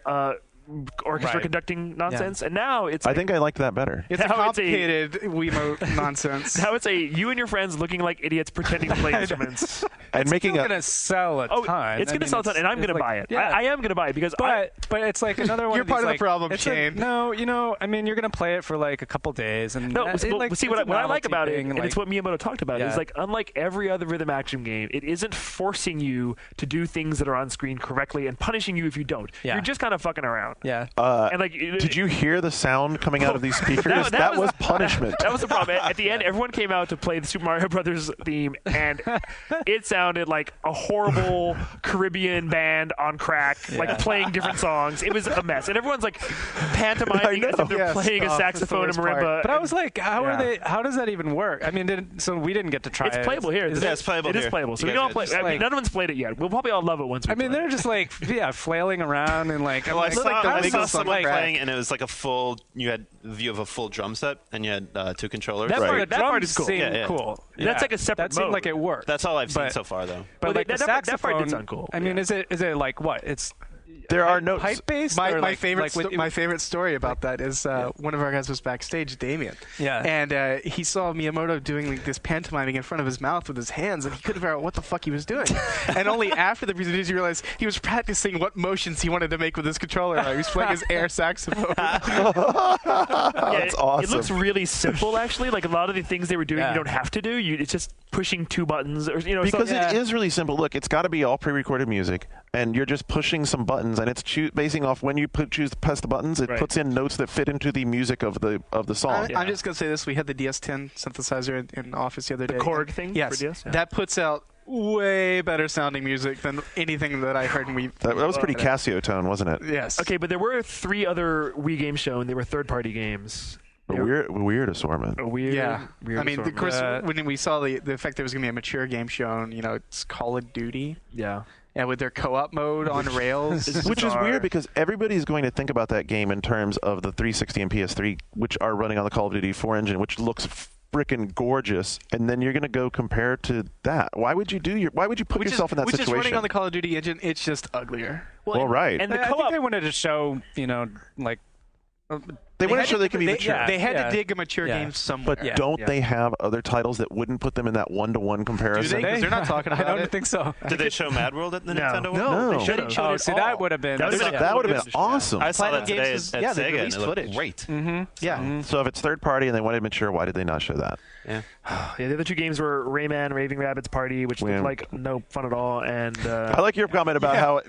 orchestra Right. conducting nonsense, and now it's I think I liked that better. It's a Now it's a- complicated Wiimote nonsense. now it's you and your friends looking like idiots pretending to play instruments. And making still a gonna sell a ton. It's I going to mean, sell a ton, and I'm going to buy it. Yeah. I am going to buy it because but it's like another one. You're of part these, of the like, problem, it's Shane. I mean, you're gonna play it for like a couple days, and No, that- see what I like about it, and it's what Miyamoto talked about. Yeah. Is like unlike every other rhythm action game, it isn't forcing you to do things that are on screen correctly and punishing you if you don't. Yeah. You're just kind of fucking around. Yeah. And like, Did you hear the sound coming out of these speakers? That was punishment. That was the problem. At the end, everyone came out to play the Super Mario Brothers theme, and it sounded like a horrible Caribbean band on crack, like playing different songs. It was a mess, and everyone's like pantomiming as if they're Yes. playing a Oh, saxophone and that's the worst marimba. part. But I was like, how Yeah. are they? How does that even work? I mean, so we didn't get to try it. It's playable here. Yeah, it's playable It is here. playable. So You we guys don't play. just, I mean, like- none of us played it yet. We'll probably all love it once we I mean, play they're it. just like flailing around and like. I'm Well, I like, saw, the I Wiggles saw on someone crack. playing, and it was like you had a view of a full drum set, and you had 2 controllers. That Right. part- the that part drums is cool. seem Yeah, yeah. cool. That's like a separate That seemed mode. like it worked. That's all I've seen But- so far, though. But Well, like that the part saxophone, did sound cool. I mean, is it like what? It's There are notes. pipe based. My favorite story about that is one of our guys was backstage, Damien. Yeah. And he saw Miyamoto doing like this pantomiming in front of his mouth with his hands, and he couldn't figure out what the fuck he was doing. And only after the presentation, he realized he was practicing what motions he wanted to make with his controller. He was playing his air saxophone. That's awesome. It looks really simple, actually. Like a lot of the things they were doing, Yeah. you don't have to do. It's just pushing 2 buttons, or because so, it is really simple. Look, it's got to be all pre-recorded music, and you're just pushing some buttons, and it's basing off when you choose to press the buttons. It Right. puts in notes that fit into the music of the song. I'm just gonna say this: we had the DS10 synthesizer in office the other day. Korg thing Yes, for DS? Yeah. that puts out way better sounding music than anything that I heard in Wii. That was pretty Casio tone, wasn't it? Yes. Okay, but there were 3 other Wii games shown. They were third-party games. A weird assortment. A weird. Yeah. Weird I mean, of assortment. course, when we saw the fact there was going to be a mature game shown, it's Call of Duty. Yeah. Yeah, with their co-op mode on rails. Which is weird because everybody's going to think about that game in terms of the 360 and PS3, which are running on the Call of Duty 4 engine, which looks freaking gorgeous, and then you're going to go compare to that. Why would you put yourself in that which situation? Is running on the Call of Duty engine, it's just uglier. Well, right. And the I think co-op. they wanted to show, like. They want to show they can be mature. They had to dig a mature game somewhere. But don't they have other titles that wouldn't put them in that one-to-one comparison? Do they? 'Cause they're not talking about I don't it. think so. Did they show Mad World at the No. Nintendo one? No. They shouldn't show Oh, it see, all. that would have been. That would've been- That would have been awesome. I saw Platinum that today Games at is- they Sega, released and it looked footage. great. Yeah. So if it's third party and they wanted mature, why did they not show that? Yeah, the other 2 games were Rayman Raving Rabbids Party, which looked like no fun at all, and I like your comment about how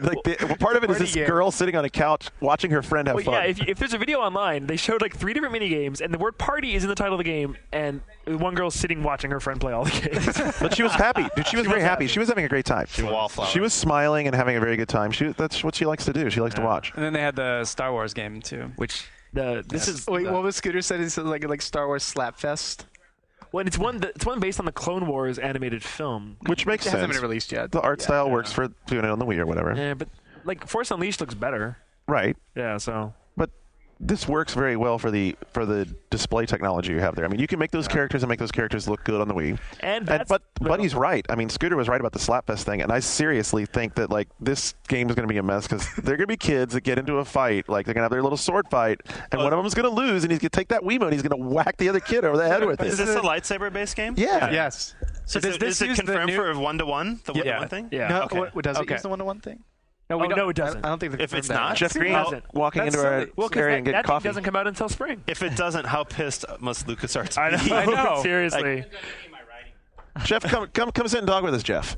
part of it is this game. girl sitting on a couch watching her friend have well, fun. yeah. If there's a video online, they showed like 3 different mini games, and the word "party" is in the title of the game, and one girl's sitting watching her friend play all the games. But she was happy. Dude, she was very happy. She was having a great time. Wallflower. She was smiling and having a very good time. That's what she likes to do. She likes to watch. And then they had the Star Wars game too, which This is Wait, what was Scooter said? He said like Star Wars Slapfest. well, and it's one based on the Clone Wars animated film. Which makes It hasn't sense. been released yet. The art style works for doing it on the Wii or whatever. Yeah, but like Force Unleashed looks better. Right. Yeah, so But this works very well for the display technology you have there. I mean, you can make those characters and make those characters look good on the Wii. But he's right. I mean, Scooter was right about the Slapfest thing, and I seriously think that like this game is going to be a mess because they're going to be kids that get into a fight, like they're going to have their little sword fight, and one of them's going to lose, and he's going to take that Wiimote and he's going to whack the other kid over the head with Is it. this a lightsaber-based game? Yeah. Yes. So does this is it use the confirmed new- for 1-to-1? The 1-to-1 Yeah. thing? yeah. No, Okay. what does it Okay. use the one-to-one thing? no, No, it doesn't. I don't think they If it's confirmed that. not, Jeff Green doesn't. walking That's into our silly. Well, area and that get thing coffee. doesn't come out until spring. if it doesn't, how pissed must LucasArts be? I know. know. Seriously. Jeff, come sit and talk with us, Jeff.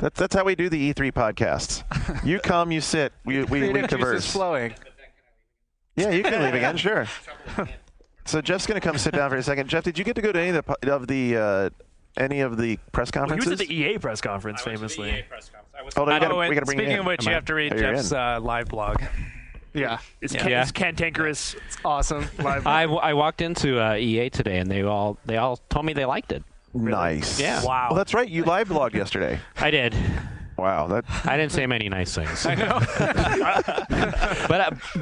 That's how we do the E3 podcasts. You come, you sit, we Creative juice is converse. flowing. Yeah, you can leave again, sure. So Jeff's going to come sit down for a second. Jeff, did you get to go to any of the press Well, he was conferences? at the EA press conference, famously. Oh, we gotta and bring you speaking in. of which, you have to read Oh, you're Jeff's in. live blog. Yeah. It's Yeah. cantankerous. Awesome. Live. I walked into EA today, and they all told me they liked it. Nice. Yeah. Wow. Well, that's right. You live blogged yesterday. I did. Wow. That. I didn't say many nice things, I know.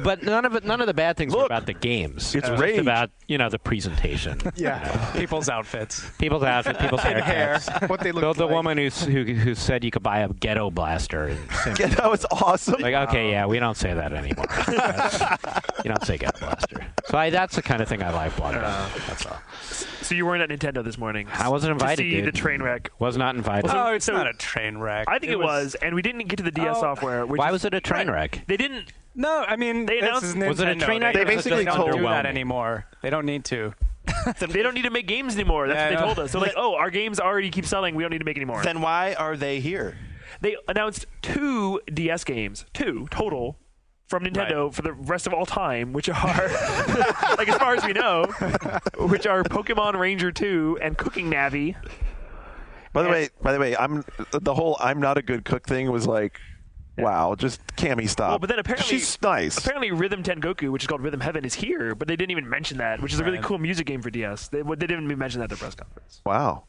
but none of the bad things were Look, about the games. it's It was rage. just about the presentation, Yeah. People's outfits. people's outfit, people's Hair. haircuts. What they look The like. woman who said you could buy a ghetto blaster. And Yeah, that was awesome. like, okay, yeah, we don't say that anymore. You don't say ghetto blaster. So that's the kind of thing I live blog about. That's all. So you weren't at Nintendo this morning. I wasn't invited, to see dude. the train wreck. Was not invited. Well, Oh, it's so- not a train wreck. I think it was, and we didn't get to the DS Oh. software. Which Why is- was it a train wreck? They didn't. No, I mean, They this announced- is Was it a Nintendo. train wreck? They It was basically just don't do told- that anymore. They don't need to. They don't need to make games anymore. That's Yeah, what I they know. told us. They're like, oh, our games already keep selling. We don't need to make any more. Then why are they here? They announced 2 DS games, 2 total, from Nintendo for the rest of all time, which are, like as far as we know, which are Pokemon Ranger 2 and Cooking Navi. By the way, I'm not a good cook thing was like, wow, just Cammy stop. Well, but then apparently she's nice. Apparently, Rhythm Tengoku, which is called Rhythm Heaven, is here, but they didn't even mention that, which is a really cool music game for DS. They didn't even mention that at the press conference. Wow.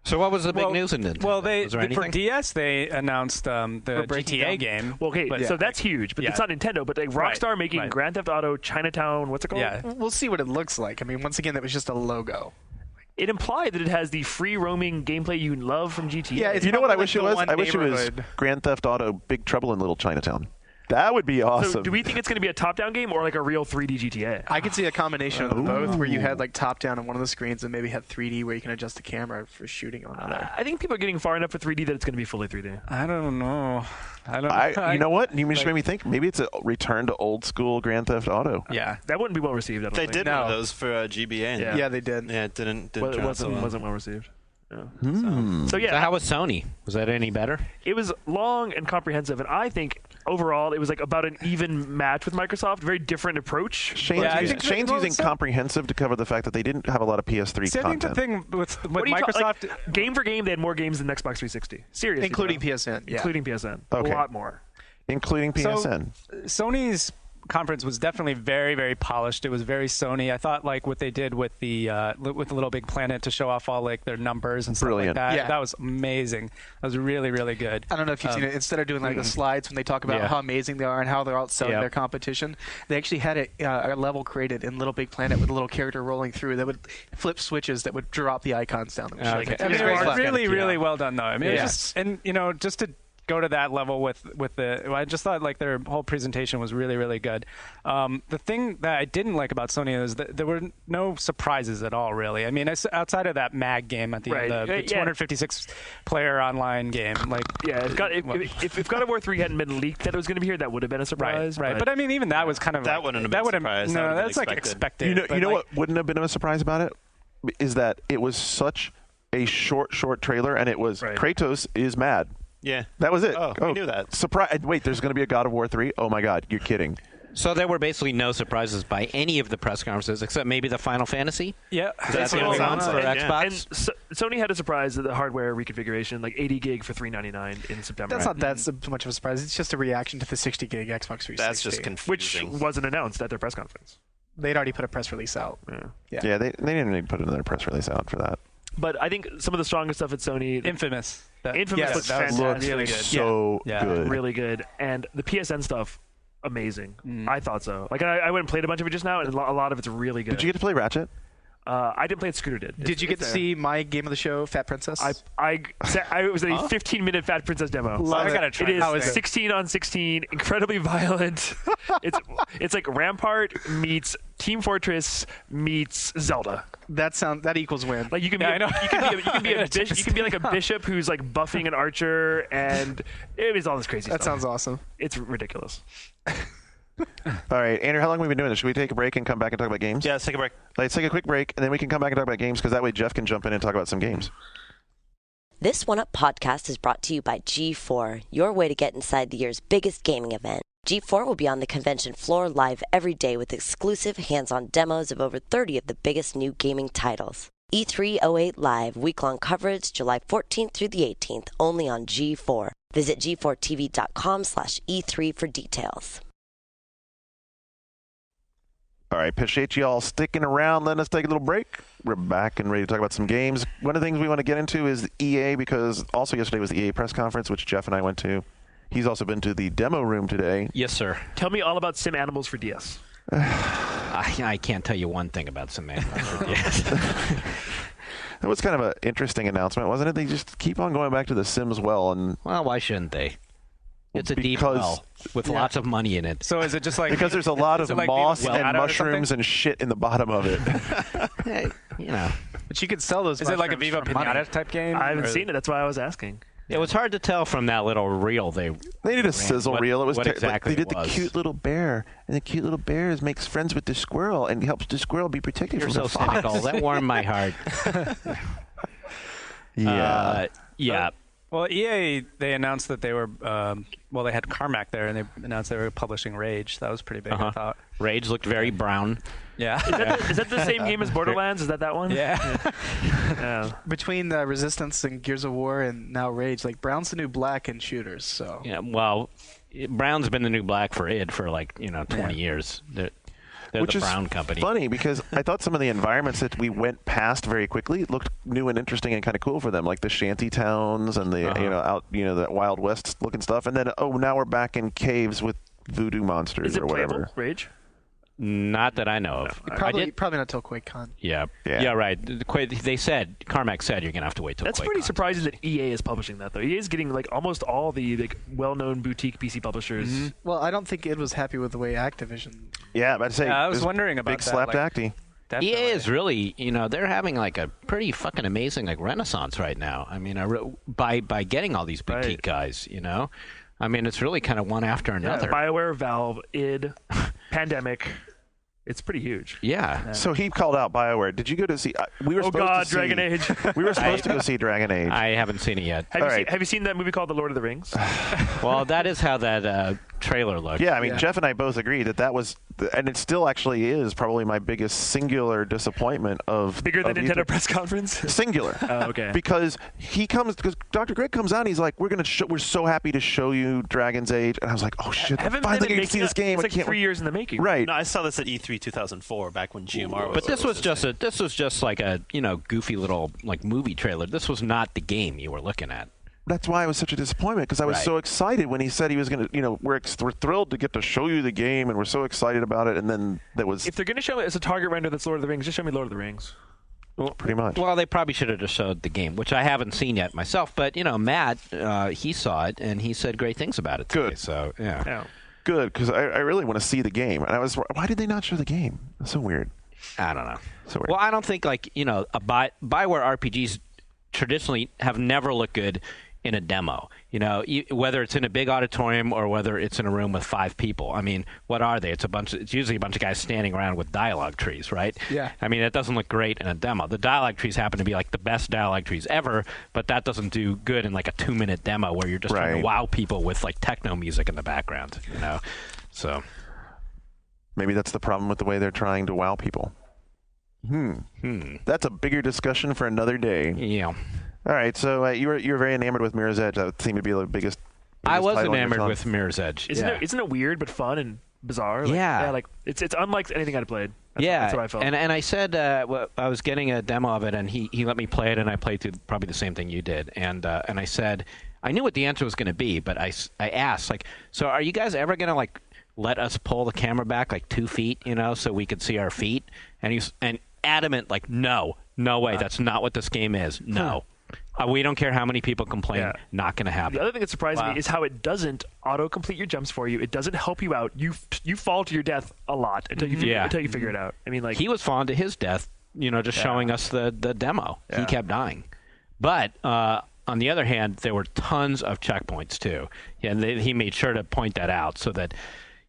So what was the big news in Nintendo? Well, was there for anything? DS, they announced the breaking GTA down. game. Well, okay, But- so that's huge, but Yeah. it's not Nintendo. But like Rockstar making right. Grand Theft Auto Chinatown, what's it called? Yeah. We'll see what it looks like. I mean, once again, that was just a logo. It implied that it has the free roaming gameplay you love from GTA. Yeah, it's You know what I probably wish it the was? one I wish it was neighborhood. Grand Theft Auto Big Trouble in Little Chinatown. That would be awesome. So do we think it's going to be a top-down game or like a real 3D GTA? I could see a combination of both, where you had like top down on one of the screens and maybe had 3D where you can adjust the camera for shooting on other. I think people are getting far enough for 3D that it's going to be fully 3D. I don't know. You know what? You just made me think. Maybe it's a return to old school Grand Theft Auto. Yeah. That wouldn't be well received. I don't They think. did one of No. those for GBA. And Yeah. Yeah, they did. yeah, it didn't Well, turn it out so well. wasn't well received. Yeah. So So yeah, how was Sony? Was that any better? it was long and comprehensive, and I think overall, it was like about an even match with Microsoft. Very different approach. Shane's using comprehensive to cover the fact that they didn't have a lot of PS3 See, content. I think the thing with Microsoft, game for game, they had more games than Xbox 360. Seriously, including PSN. Yeah. Including PSN. Okay. A lot more. Including PSN. So, Sony's conference was definitely very, very polished. It was very Sony. I thought like what they did with the Little Big Planet to show off all like their numbers and stuff like that. Yeah. That was amazing. That was really, really good. I don't know if you've seen it. Instead of doing like the slides when they talk about how amazing they are and how they're outselling their competition, they actually had a level created in Little Big Planet with a little character rolling through that would flip switches that would drop the icons down. Okay. It was really, really well done though. I mean, it was just, and just to go to that level with I just thought like their whole presentation was really, really good. The thing that I didn't like about Sony is that there were no surprises at all, really. I mean, outside of that MAG game at the end, the 256 player online game, like if God of War 3 hadn't been leaked that it was going to be here, that would have been a surprise. Right. But I mean, even that was kind of that wouldn't have been a surprise. No, that's like expected. You know what wouldn't have been a surprise about it is that it was such a short trailer, and it was Kratos is mad. Yeah. That was it. Oh, we knew that. Surprise! Wait, there's going to be a God of War 3? Oh my God, you're kidding. So there were basically no surprises by any of the press conferences except maybe the Final Fantasy. Yeah, that's the only one for Xbox. And Sony had a surprise of the hardware reconfiguration, like 80 gig for $399 in September. That's not that much of a surprise. It's just a reaction to the 60 gig Xbox 360. That's just confusing. Which wasn't announced at their press conference. They'd already put a press release out. Yeah, they didn't need to put another press release out for that. But I think some of the strongest stuff at Sony... Infamous. Infamous looks fantastic. Really good. So good. Really good. And the PSN stuff, amazing. I thought so. Like I went and played a bunch of it just now, and a lot of it's really good. Did you get to play Ratchet? I didn't play it. Scooter did. Did you get to see my game of the show, Fat Princess? I was in a 15-minute Fat Princess demo. I gotta try. It is 16 on 16, incredibly violent. It's like Rampart meets Team Fortress meets Zelda. That equals win. Like you can be like a bishop who's like buffing an archer, and it is all this crazy stuff. That sounds awesome. It's ridiculous. All right, Andrew, how long have we been doing this? Should we take a break and come back and talk about games? Yeah, let's take a break. Let's take a quick break, and then we can come back and talk about games, because that way Jeff can jump in and talk about some games. This One Up podcast is brought to you by G4, your way to get inside the year's biggest gaming event. G4 will be on the convention floor live every day with exclusive hands-on demos of over 30 of the biggest new gaming titles. E308 Live, week-long coverage, July 14th through the 18th, only on G4. Visit g4tv.com/E3 for details. All right, appreciate you all sticking around. Letting us take a little break. We're back and ready to talk about some games. One of the things we want to get into is EA, because also yesterday was the EA press conference, which Jeff and I went to. He's also been to the demo room today. Yes, sir. Tell me all about Sim Animals for DS. I can't tell you one thing about Sim Animals for DS. That was kind of an interesting announcement, wasn't it? They just keep on going back to the Sims well. And well, why shouldn't they? It's a deep well with lots of money in it. So is it just like... Because there's a lot of moss and mushrooms and shit in the bottom of it. Hey, But you could sell those. Is it like a Viva Pinata type game? I haven't seen it. That's why I was asking. It was hard to tell from that little reel they did a sizzle reel. It was exactly they did the cute little bear, and the cute little bear makes friends with the squirrel and helps the squirrel be protected You're from so the fox. cynical. That warmed my heart. Yeah. Well, EA, they announced that they were, they had Carmack there, and they announced they were publishing Rage. That was pretty big, I thought. Rage looked very brown. Yeah. Is that the same game as Borderlands? Is that one? Yeah. Between Resistance and Gears of War and now Rage, like Brown's the new black in shooters. So yeah, well, Brown's been the new black for id for 20 years. They're Which the is Brown company. Funny because I thought some of the environments that we went past very quickly looked new and interesting and kind of cool for them, like the shanty towns and the the Wild West looking stuff. And then now we're back in caves with voodoo monsters or whatever. Playable, Rage? Not that I know of. Probably not till QuakeCon. Yeah, right. They said Carmack said you're gonna have to wait till. That's pretty surprising that EA is publishing that though. EA is getting almost all the well-known boutique PC publishers. Mm-hmm. Well, I don't think Id was happy with the way Activision. Yeah, but I was wondering about big that. Slap Acty. EA is really, they're having a pretty fucking amazing renaissance right now. I mean, by getting all these boutique guys, I mean, it's really kind of one after another. BioWare, Valve, id, Pandemic. It's pretty huge. Yeah. So he called out BioWare. Did you go to see? We were supposed to see Dragon Age. We were supposed to go see Dragon Age. I haven't seen it yet. Have you seen that movie called The Lord of the Rings? Well, that is how that trailer look. Yeah, I mean, Jeff and I both agree that was, and it still actually is probably my biggest singular disappointment of Bigger than of Nintendo E3. press conference? Singular. Oh, okay. Because Dr. Greg comes out and he's like, we're so happy to show you Dragon's Age, and I was like, oh shit, I'm Haven't finally been going to see this game. It's I like can't 3 wait. years in the making. Right. No, I saw this at E3 2004, back when GMR was. But this was just like a goofy little like movie trailer. This was not the game you were looking at. That's why it was such a disappointment, because I was Right. so excited when he said he was going to, we're thrilled to get to show you the game, and we're so excited about it, and then that was If they're going to show it as a target render that's Lord of the Rings, just show me Lord of the Rings. pretty much. Well, they probably should have just showed the game, which I haven't seen yet myself. But Matt, he saw it and he said great things about it today. Good. So yeah. Yeah. Good, because I really want to see the game. And why did they not show the game? That's so weird. I don't know. So weird. Well, I don't think BioWare RPGs traditionally have never looked good in a demo. Whether it's in a big auditorium or whether it's in a room with 5 people. I mean, what are they? It's usually a bunch of guys standing around with dialogue trees, right? Yeah. I mean, it doesn't look great in a demo. The dialogue trees happen to be like the best dialogue trees ever, but that doesn't do good in like a 2-minute demo where you're just trying Right. to wow people with like techno music in the background, So Maybe that's the problem with the way they're trying to wow people. That's a bigger discussion for another day. yeah. All right, so you were very enamored with Mirror's Edge. That seemed to be the biggest I was title on your enamored tongue. with Mirror's Edge. Isn't it weird but fun and bizarre? Yeah. Like it's unlike anything I'd played. That's what I felt. And I said I was getting a demo of it, and he let me play it, and I played through probably the same thing you did. And I said I knew what the answer was going to be, but I asked so are you guys ever going to let us pull the camera back 2 feet, so we could see our feet? And he's adamant no way, that's not what this game is. No. We don't care how many people complain. Yeah. Not going to happen. The other thing that surprised me is how it doesn't auto-complete your jumps for you. It doesn't help you out. You fall to your death a lot until you figure it out. I mean, he was falling to his death, just showing us the demo. He kept dying. But on the other hand, there were tons of checkpoints too. And he made sure to point that out so that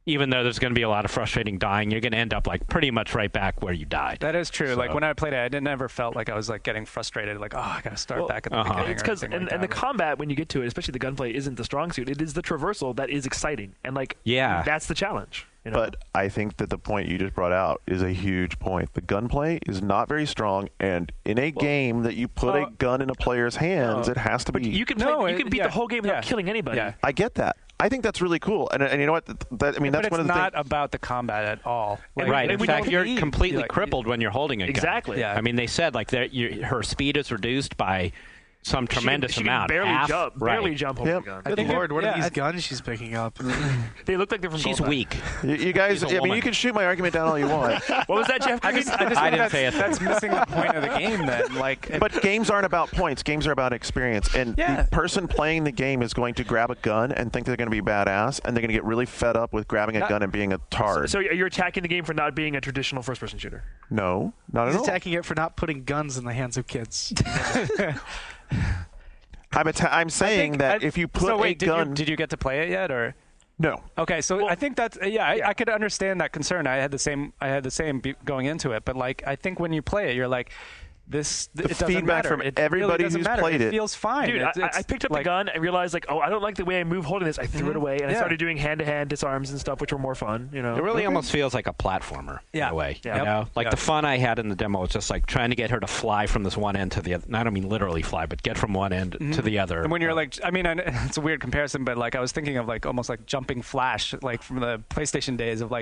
even though there's going to be a lot of frustrating dying, you're going to end up pretty much right back where you died. That is true. So- When I played it, I never felt like I was getting frustrated. I got to start back at the beginning. It's because or anything like and the that. combat when you get to it, especially the gunplay, isn't the strong suit. It is the traversal that is exciting, and that's the challenge. But I think that the point you just brought out is a huge point. The gunplay is not very strong, and in a game that you put a gun in a player's hands, it has to But be. you can beat the whole game without killing anybody. Yeah. I get that. I think that's really cool, and you know what? That's but one it's of the not things. about the combat at all. Right. In we fact, don't you're need- completely crippled when you're holding a gun. Exactly. Yeah. I mean, they said her speed is reduced by some tremendous she can amount. barely Half, jump. right. Barely jump holding Yep. a gun. Good lord, what are these guns she's picking up? They look like they're from She's Goldeneye. weak. You guys, She's a I mean, woman. you can shoot my argument down all you want, What was that, Jeff? I just I think didn't say a thing. that's missing the point of the game. Then, but games aren't about points. Games are about experience, and Yeah. the person playing the game is going to grab a gun and think they're going to be badass, and they're going to get really fed up with grabbing a gun and being a tard. So you're attacking the game for not being a traditional first-person shooter. No, not at He's all. attacking it for not putting guns in the hands of kids. I'm saying that if you put so wait, a gun, did you get to play it yet, or? no. Okay, so I think that's I could understand that concern. I had the same going into it, but I think when you play it, you're like, it doesn't feedback matter. from It everybody really doesn't who's matter. played it. feels fine. Dude, It's I picked up the gun and realized I don't like the way I move holding this. I threw it away and I Yeah. started doing hand-to-hand disarms and stuff, which were more fun. It really almost feels like a platformer in a way. Yeah. You know? Yep. The fun I had in the demo was just trying to get her to fly from this one end to the other. I don't mean literally fly, but get from one end to the other. And when you're it's a weird comparison, but I was thinking of almost like jumping Flash, from the PlayStation days of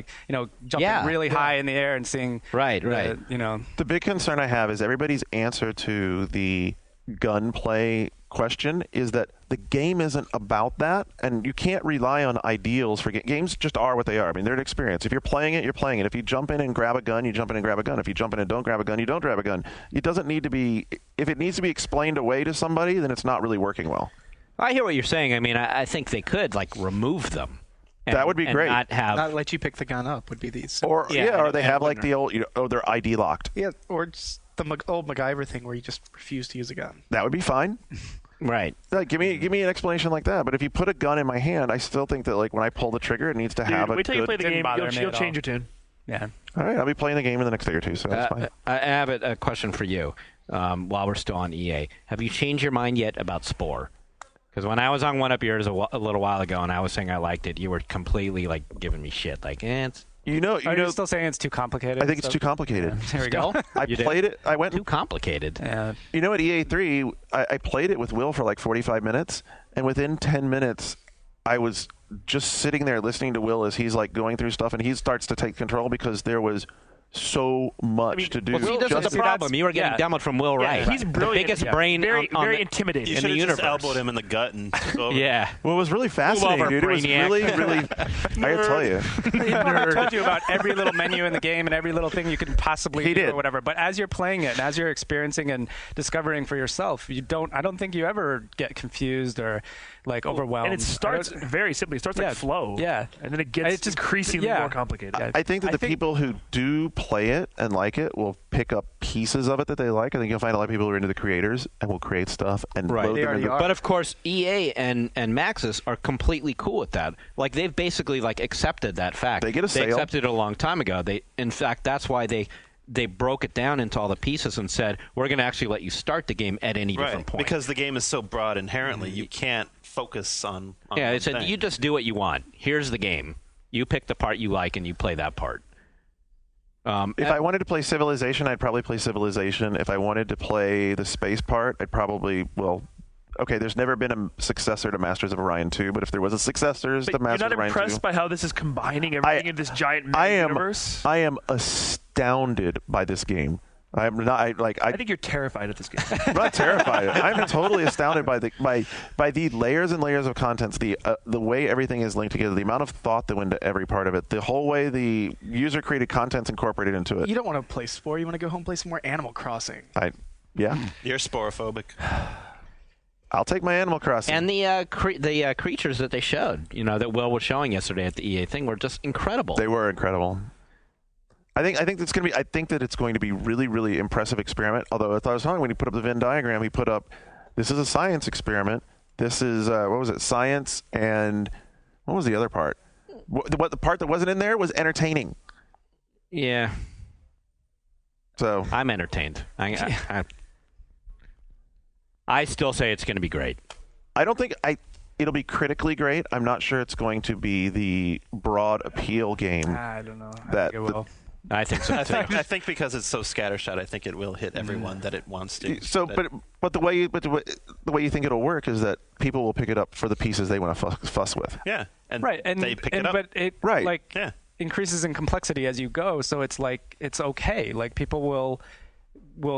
jumping really high in the air and seeing Right. The big concern I have is everybody's answer to the gunplay question is that the game isn't about that, and you can't rely on ideals for games. Just are what they are. I mean, they're an experience. If you're playing it, you're playing it. If you jump in and grab a gun, you jump in and grab a gun. If you jump in and don't grab a gun, you don't grab a gun. It doesn't need to be. If it needs to be explained away to somebody, then it's not really working well. I hear what you're saying. I mean, I think they could remove them. That would be and great. Not have. Not let you pick the gun up would be these. Or or they have the old, they're ID locked. Yeah, or just the old MacGyver thing where you just refuse to use a gun. That would be fine. Right. Give me an explanation like that. But if you put a gun in my hand, I still think that when I pull the trigger, it needs to have Dude, a wait till you play the Didn't game. bother me You'll at change all. your tune. Yeah. All right, I'll be playing the game in the next day or two, so that's fine. I have a question for you while we're still on EA. Have you changed your mind yet about Spore? Because when I was on One Up Yours a little while ago and I was saying I liked it, you were completely like giving me shit. Like, it's Are you still saying it's too complicated? I think it's too complicated. Yeah. There we go. I played it. I went too complicated. Yeah. You know, at EA3, I played it with Will for like 45 minutes, and within 10 minutes, I was just sitting there listening to Will as he's like going through stuff, and he starts to take control because there was so much to do. Well, see, this is the problem. You were getting demoed from Will Wright. He's brilliant. The biggest brain very intimidating. You in should the have just universe. elbowed him in the gut and took over. Yeah. Well, it was really fascinating, dude. It was really, really. I gotta tell you. I told you about every little menu in the game and every little thing you could possibly do or whatever. But as you're playing it and as you're experiencing and discovering for yourself, I don't think you ever get confused or like overwhelmed. And it starts very simply. It starts like flow. Yeah. And then it gets just increasingly more complicated. I think that the people who do play it and like it will pick up pieces of it that they like. I think you'll find a lot of people who are into the creators and will create stuff and load them into. But of course, EA and Maxis are completely cool with that. Like they've basically like accepted that fact. They get a sale. They accepted it a long time ago. In fact, that's why they broke it down into all the pieces and said we're going to actually let you start the game at any different point. Because the game is so broad inherently, you can't focus on yeah, one they said thing. you just do what you want. Here's the game. You pick the part you like and you play that part. If I wanted to play Civilization, I'd probably play Civilization. If I wanted to play the space part, I'd probably, okay, there's never been a successor to Masters of Orion 2, but if there was a successor to Masters of Orion 2... You're not impressed by how this is combining everything in this giant universe? I am astounded by this game. I'm not. I think you're terrified at this game. I'm not terrified. I'm totally astounded by the layers and layers of contents, the way everything is linked together, the amount of thought that went into every part of it, the whole way the user created content's incorporated into it. You don't want to play Spore. You want to go home and play some more Animal Crossing. Yeah. You're sporophobic. I'll take my Animal Crossing. And the creatures that they showed, that Will was showing yesterday at the EA thing, were just incredible. They were incredible. I think it's going to be. I think that it's going to be really, really impressive experiment. Although I thought it was funny when he put up the Venn diagram, he put up, this is a science experiment. This is what was it? Science, and what was the other part? What the part that wasn't in there was entertaining. Yeah. So I'm entertained. I still say it's going to be great. I don't think it'll be critically great. I'm not sure it's going to be the broad appeal game. I don't know. I that think it will. I think so too. I think because it's so scattershot, I think it will hit everyone that it wants to. So, but the way you think it'll work is that people will pick it up for the pieces they want to fuss with. Yeah, and they pick it up. But it increases in complexity as you go, so it's like it's okay. Like people will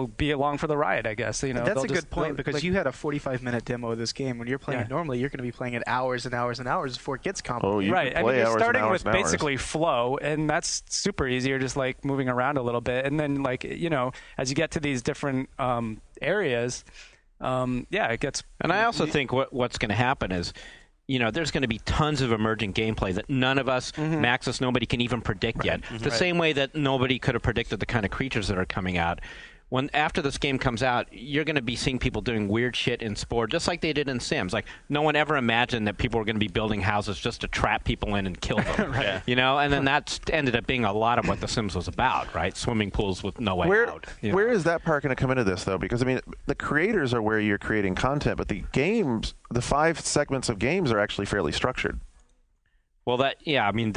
be along for the ride, I guess. That's a good point because you had a 45-minute demo of this game. When you're playing it normally, you're going to be playing it hours and hours and hours before it gets complicated. Oh, you right. can play you're hours starting and hours with and hours. basically flow, and that's super easy. You're just like moving around a little bit, and then as you get to these different areas, it gets. And I also think what's going to happen is, there's going to be tons of emergent gameplay that none of us, Maxis, nobody can even predict yet. The same way that nobody could have predicted the kind of creatures that are coming out. After this game comes out, you're going to be seeing people doing weird shit in Spore, just like they did in Sims. Like, no one ever imagined that people were going to be building houses just to trap people in and kill them. And then that ended up being a lot of what The Sims was about, right? Swimming pools with no way out. Where is that part going to come into this, though? Because, the creators are where you're creating content, but the games, the 5 segments of games are actually fairly structured. Well,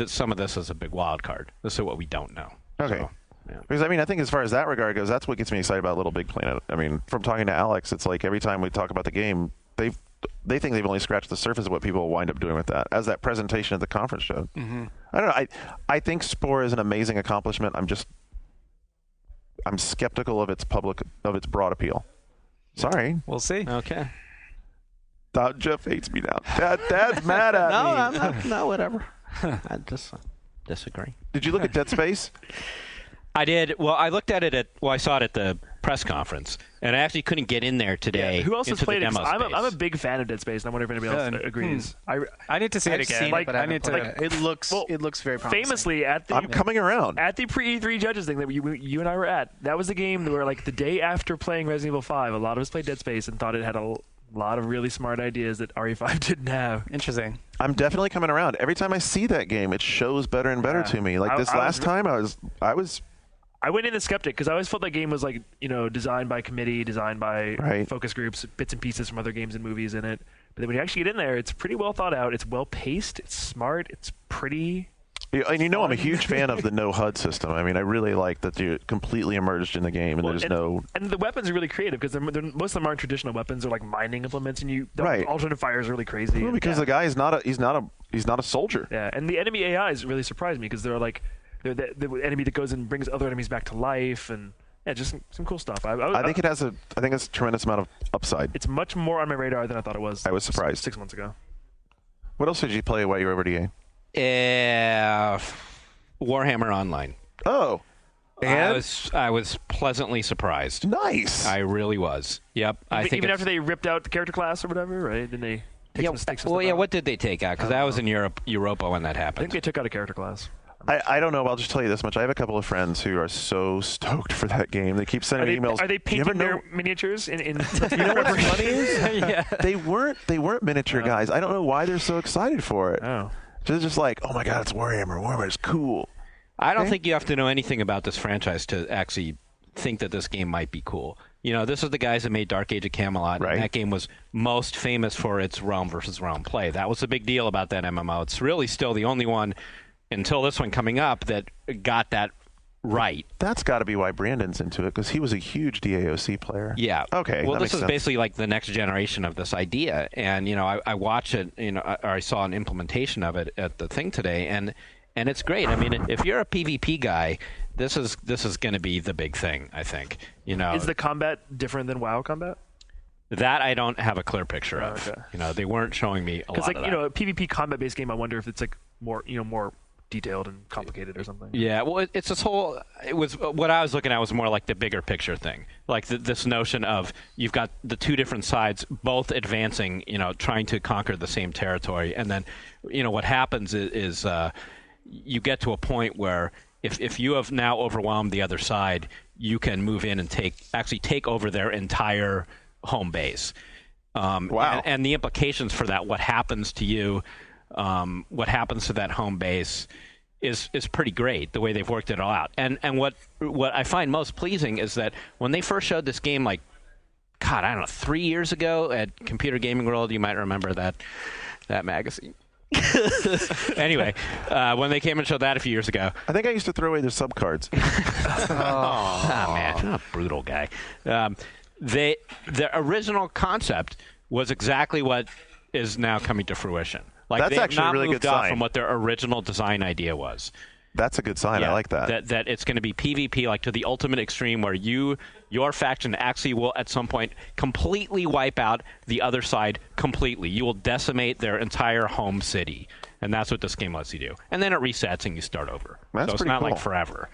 some of this is a big wild card. This is what we don't know. Okay. So. Yeah. Because I think as far as that regard goes, that's what gets me excited about Little Big Planet. From talking to Alex, it's like every time we talk about the game, they think they've only scratched the surface of what people will wind up doing with that, as that presentation at the conference showed. Mm-hmm. I don't know. I think Spore is an amazing accomplishment. I'm skeptical of its broad appeal. Sorry. We'll see. Okay. Jeff hates me now. Dad's mad at me. No, I'm not. No, whatever. I just disagree. Did you look at Dead Space? I did. Well, I looked at it I saw it at the press conference, and I actually couldn't get in there today. Yeah. Who else has played it? I'm a big fan of Dead Space, and I wonder if anybody else agrees. I need to see it again. I need to. It looks very promising. Famously, I'm coming around at the pre-E3 judges thing that you and I were at. That was the game where, the day after playing Resident Evil 5, a lot of us played Dead Space and thought it had a lot of really smart ideas that RE5 didn't have. Interesting. I'm definitely coming around. Every time I see that game, it shows better and better to me. Like last time, I went in a skeptic because I always felt that game was designed by committee, designed by focus groups, bits and pieces from other games and movies in it. But then when you actually get in there, it's pretty well thought out. It's well paced. It's smart. It's pretty. Yeah, and I'm a huge fan of the no HUD system. I mean, I really like that you're completely immersed in the game, and and the weapons are really creative because most of them aren't traditional weapons. They're like mining implements, and right. Alternate fire is really crazy. Well, because the guy is not a soldier. Yeah, and the enemy AIs really surprised me because they're like the enemy that goes and brings other enemies back to life, and just some cool stuff. I think it's a tremendous amount of upside. It's much more on my radar than I thought it was. I was surprised 6 months ago. What else did you play while you were over at EA? Warhammer Online. Oh, and I was pleasantly surprised. Nice. I really was. Yep. Even after they ripped out the character class or whatever, right? Didn't they take some sticks? What did they take out? Because I was in Europa when that happened. I think they took out a character class. I don't know. I'll just tell you this much. I have a couple of friends who are so stoked for that game. They keep sending me emails. Are they painting their miniatures in you know what's funny is? Yeah. They weren't miniature guys. I don't know why they're so excited for it. Oh. They're just like, oh my God, it's Warhammer. Warhammer's cool. I don't think you have to know anything about this franchise to actually think that this game might be cool. This is the guys that made Dark Age of Camelot, right. And that game was most famous for its realm versus realm play. That was the big deal about that MMO. It's really still the only one, until this one coming up, that got that right. That's got to be why Brandon's into it, because he was a huge DAOC player. Yeah. Okay. Well, this is sense. basically like the next generation of this idea, and I watched it. Or I saw an implementation of it at the thing today, and it's great. I mean, if you're a PvP guy, this is going to be the big thing. I think. Is the combat different than WoW combat? That I don't have a clear picture of. Okay. They weren't showing me a lot of that. Because a PvP combat-based game, I wonder if it's like more detailed and complicated or something. Yeah, well, it's this whole. It was what I was looking at was more like the bigger picture thing, like this notion of you've got the two different sides both advancing, trying to conquer the same territory, and then, what happens is you get to a point where if you have now overwhelmed the other side, you can move in and take over their entire home base. Wow! And the implications for that, what happens to you? What happens to that home base is pretty great, the way they've worked it all out. And what I find most pleasing is that when they first showed this game, like, God, I don't know, 3 years ago at Computer Gaming World, you might remember that magazine. Anyway, when they came and showed that a few years ago. I think I used to throw away their sub cards. Man, what a brutal guy. The original concept was exactly what is now coming to fruition. Like, that's actually a really good sign from what their original design idea was. That's a good sign. Yeah, I like that. That it's going to be PvP, like to the ultimate extreme, where your faction actually will at some point completely wipe out the other side completely. You will decimate their entire home city, and that's what this game lets you do. And then it resets and you start over. That's so it's pretty not cool. like forever.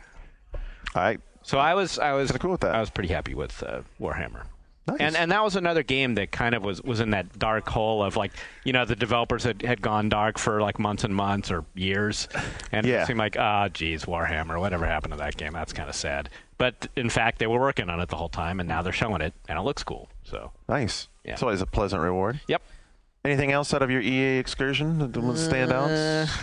So I was cool with that. I was pretty happy with Warhammer. Nice. And that was another game that kind of was in that dark hole of, like, the developers had gone dark for like months and months or years, and it seemed like, geez, Warhammer, whatever happened to that game? That's kind of sad. But in fact, they were working on it the whole time, and now they're showing it, and it looks cool. So nice. Yeah. It's always a pleasant reward. Yep. Anything else out of your EA excursion that stand out?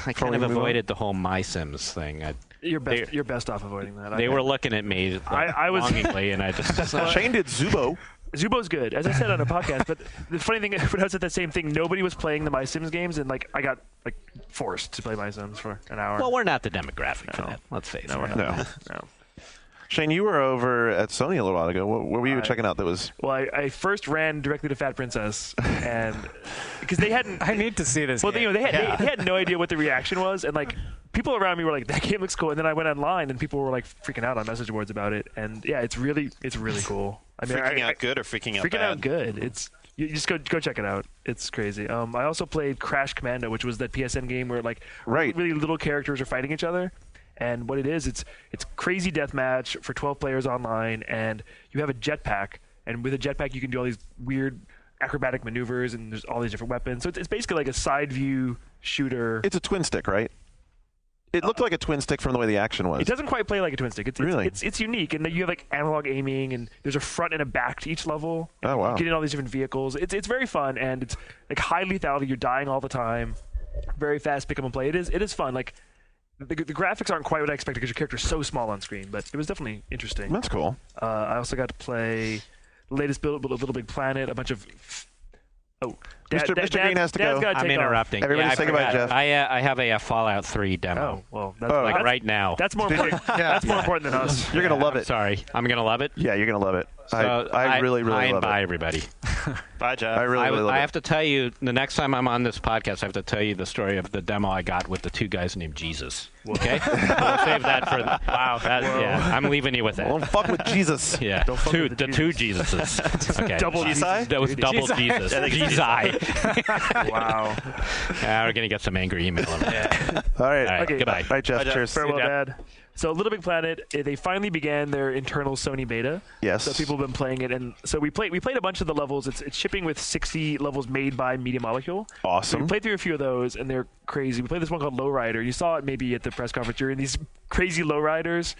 I kind of avoided the whole My Sims thing. You're best off avoiding that. They were looking at me I was longingly, and I just Shane did Zubo. Zubo's good, as I said on a podcast. But the funny thing, when I was at that same thing, nobody was playing the My Sims games, and I got forced to play My Sims for an hour. Well, we're not the demographic for that. Let's face it. No, we're not. No. Shane, you were over at Sony a little while ago. What were you checking out that was... Well, I first ran directly to Fat Princess, and because they hadn't... I need to see this Well, game. they had no idea what the reaction was, and people around me were like, that game looks cool, and then I went online, and people were freaking out on message boards about it, and yeah, it's really cool. I mean, freaking out good or freaking out bad? Freaking out good. You just go check it out. It's crazy. I also played Crash Commando, which was that PSN game where really little characters are fighting each other. And what it is, it's crazy deathmatch for 12 players online, and you have a jetpack, and with a jetpack you can do all these weird acrobatic maneuvers, and there's all these different weapons. So it's basically like a side view shooter. It's a twin stick, right? It looked like a twin stick from the way the action was. It doesn't quite play like a twin stick. It's unique, and you have analog aiming, and there's a front and a back to each level. Oh wow! You get in all these different vehicles. It's very fun, and it's high lethality. You're dying all the time. Very fast pick up and play. It is fun. The graphics aren't quite what I expected because your character's so small on screen, but it was definitely interesting. That's cool. I also got to play the latest build, Little Big Planet, a bunch of Oh, Mr. Green has to go. I'm interrupting. Everybody say goodbye, Jeff. I have a Fallout 3 demo. Oh, well, that's, Like right now. That's more important. That's more important than us. You're going to love it. Sorry. I'm going to love it? Yeah, you're going to love it. So I really love it. Bye, everybody. Bye, Jeff. I really love it. I have to tell you, the next time I'm on this podcast, I have to tell you the story of the demo I got with the two guys named Jesus. Okay? We'll save that for wow. Yeah, I'm leaving you with that. Don't fuck with Jesus. Yeah, Don't fuck with the two Jesuses. Okay. Double Jesus. That was double Jesus. Jesus. Wow. Yeah, we're gonna get some angry email. All right. Okay. Goodbye. All right, Jeff. Cheers. Farewell, Dad. So Little Big Planet, they finally began their internal Sony beta. Yes. So people have been playing it, and so we played a bunch of the levels. It's shipping with 60 levels made by Media Molecule. Awesome. So we played through a few of those, and they're crazy. We played this one called Lowrider. You saw it maybe at the press conference. You're in these crazy lowriders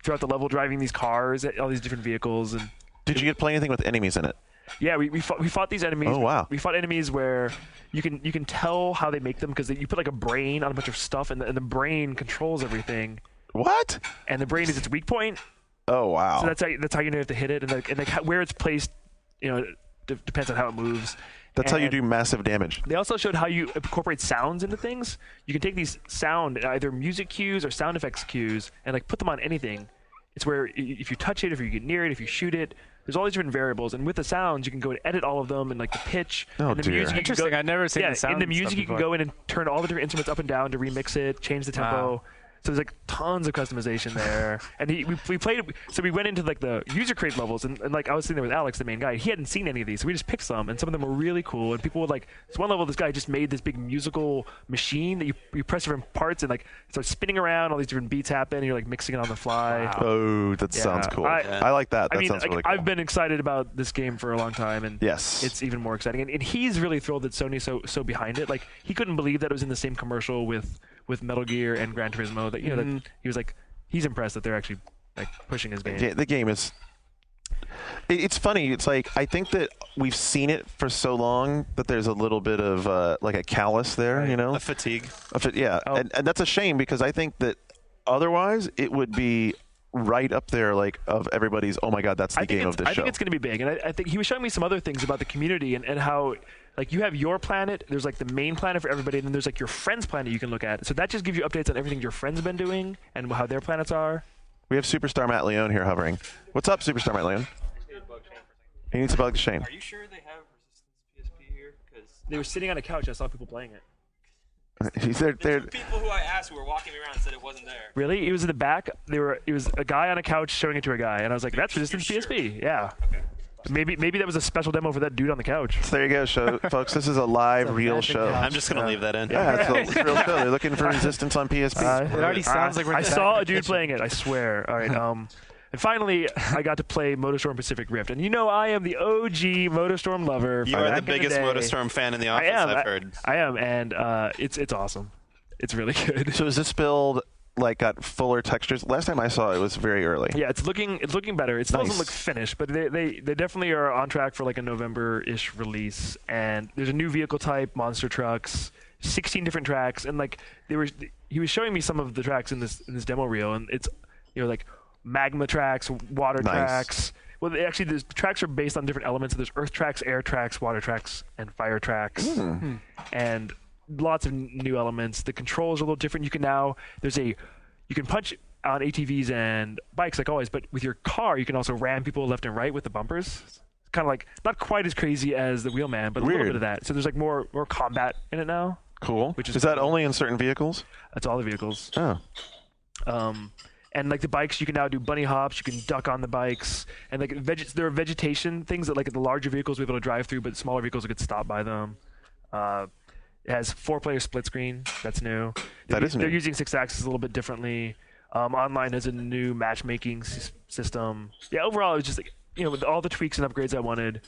throughout the level, driving these cars, all these different vehicles, and Did you get to play anything with enemies in it? yeah, we fought these enemies. Oh, wow. We fought enemies where you can tell how they make them because you put like a brain on a bunch of stuff, and the brain controls everything. What? And the brain is its weak point. Oh, wow. So that's how you know if to hit it, and where it's placed, depends on how it moves. That's how you And do massive damage. They also showed how you incorporate sounds into things. You can take these either music cues or sound effects cues, and like put them on anything. It's where if you touch it, if you get near it, if you shoot it, there's all these different variables. And with the sounds, you can go and edit all of them, and like the pitch. Oh, and the dear. music, you can Interesting. I've never seen the sound in the stuff music, you can before. go in and turn all the different instruments up and down to remix it, change the tempo. Wow. So there's like tons of customization there. And we played, so we went into like the user create levels, and like I was sitting there with Alex, the main guy. He hadn't seen any of these, so we just picked some, and some of them were really cool. And people would like, this one level, this guy just made this big musical machine that you press different parts and like it starts spinning around, all these different beats happen, and you're like mixing it on the fly. Wow. Oh, that sounds cool. I like that. That sounds really cool. I've been excited about this game for a long time, and Yes. it's even more exciting. And he's really thrilled that Sony's so behind it. Like he couldn't believe that it was in the same commercial with Metal Gear and Gran Turismo. That that he was like, he's impressed that they're actually like pushing his game. Yeah, the game is. It's funny. It's like I think that we've seen it for so long that there's a little bit of like a callus there, you know, A fatigue. yeah, Oh. and that's a shame because I think that otherwise it would be right up there, like of everybody's. Oh my God, that's the game of the I show. think it's going to be big, and I think he was showing me some other things about the community and how. Like you have your planet, there's like the main planet for everybody, and then there's like your friend's planet you can look at. So that just gives you updates on everything your friends been doing and how their planets are. We have Superstar Matt Leone here hovering. What's up, Superstar Matt Leone? He needs to bug Shane. Are you sure they have Resistance PSP here? Because They were sitting on a couch. I saw people playing it. He's there. there's some people who I asked who were walking me around and said it wasn't there. Really? It was in the back. It was a guy on a couch showing it to a guy, and I was like, "That's Resistance PSP." Yeah. Okay. Maybe that was a special demo for that dude on the couch. So there you go, show, folks. This is a live, real show. I'm just going to leave that in. Yeah, it's a real show. They're looking for Resistance on PSP. It already sounds like we're I back saw in a the dude kitchen. playing it. I swear. All right. And finally, I got to play MotorStorm Pacific Rift, and I am the OG MotorStorm lover. You from are the back in biggest day. MotorStorm fan in the office, I've heard. I am, and it's awesome. It's really good. So is this build like got fuller textures? Last time I saw it was very early. Yeah, it's looking better. It still Nice. doesn't look finished, but they definitely are on track for like a November-ish release. And there's a new vehicle type, monster trucks, 16 different tracks, and like he was showing me some of the tracks in this demo reel, and it's like magma tracks, water Nice. tracks. Well, actually, the tracks are based on different elements. So there's earth tracks, air tracks, water tracks, and fire tracks, and lots of new elements. The controls are a little different. You can punch on ATVs and bikes like always, but with your car, you can also ram people left and right with the bumpers. It's kind of like not quite as crazy as the Wheelman, but a little Weird. bit of that. So there's like more combat in it now. Cool. Which is is that cool. only in certain vehicles? That's all the vehicles. Oh. And like the bikes, you can now do bunny hops. You can duck on the bikes, and like there are vegetation things that like the larger vehicles will be able to drive through, but smaller vehicles will get stopped by them. It has 4-player split screen. That's new. That is new. They're using 6-axis a little bit differently. Online has a new matchmaking system. Yeah, overall, it was just like, with all the tweaks and upgrades I wanted. It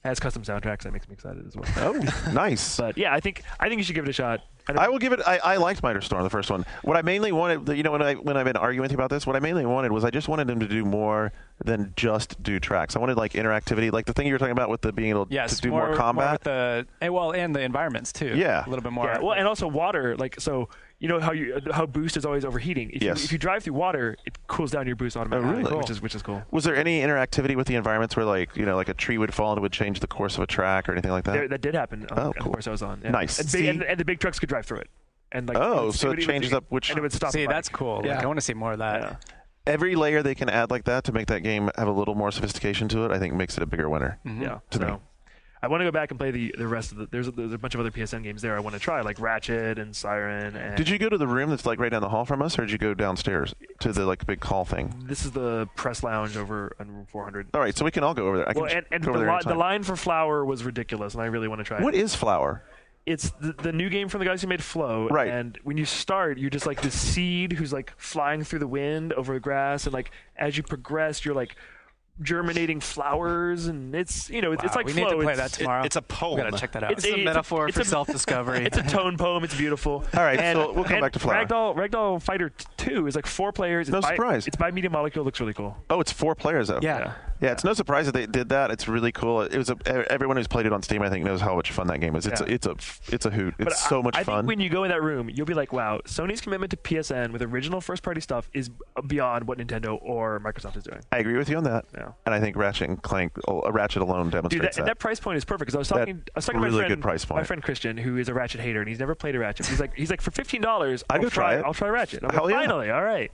has custom soundtracks. That makes me excited as well. Oh, nice. But yeah, I think you should give it a shot. I will give it. I liked Miter Storm, the first one. What I mainly wanted, when I've been arguing with you about this, what I mainly wanted was I just wanted him to do more than just do tracks. I wanted like interactivity, like the thing you were talking about with the being able to do more combat. And the environments too. Yeah, a little bit more. Yeah, well, and also water. Like so, you know how boost is always overheating. If you drive through water, it cools down your boost automatically, which is cool. Was there any interactivity with the environments where like a tree would fall and it would change the course of a track or anything like that? That did happen. Cool. The course I was on. Yeah. Nice. And the big trucks could drive through it. And like, so it changes up which. And it would stop. See, that's cool. Yeah. Like, I want to see more of that. Yeah. Every layer they can add like that to make that game have a little more sophistication to it, I think makes it a bigger winner. Mm-hmm. Yeah. To me. I want to go back and play the rest of the. There's a bunch of other PSN games there I want to try, like Ratchet and Siren. And did you go to the room that's like right down the hall from us, or did you go downstairs to the like big hall thing? This is the press lounge over in room 400. All right, so we can all go over there. And the line for Flower was ridiculous, and I really want to try it. What is Flower? It's the new game from the guys who made Flow. Right. And when you start, you're just like this seed who's like flying through the wind over the grass, and like as you progress, you're like germinating flowers, and it's it's like we Flow. need to play that tomorrow. It's a poem. We gotta check that out. It's a metaphor for self-discovery. It's a tone poem. It's beautiful. All right, and, so we'll come back to Flower. Ragdoll Fighter 2 is like 4 players. No surprise. It's by Media Molecule. Looks really cool. Oh, it's 4 players though. Yeah. Yeah, it's no surprise that they did that. It's really cool. It was everyone who's played it on Steam, I think, knows how much fun that game is. It's a hoot. It's so much fun. I think when you go in that room, you'll be like, wow, Sony's commitment to PSN with original first-party stuff is beyond what Nintendo or Microsoft is doing. I agree with you on that. Yeah. And I think Ratchet and Clank, Ratchet alone demonstrates that. That price point is perfect because I was talking to my friend Christian, who is a Ratchet hater, and he's never played a Ratchet. He's like for $15, I'd go try it. I'll try Ratchet. I'm Hell like, yeah. finally, all right.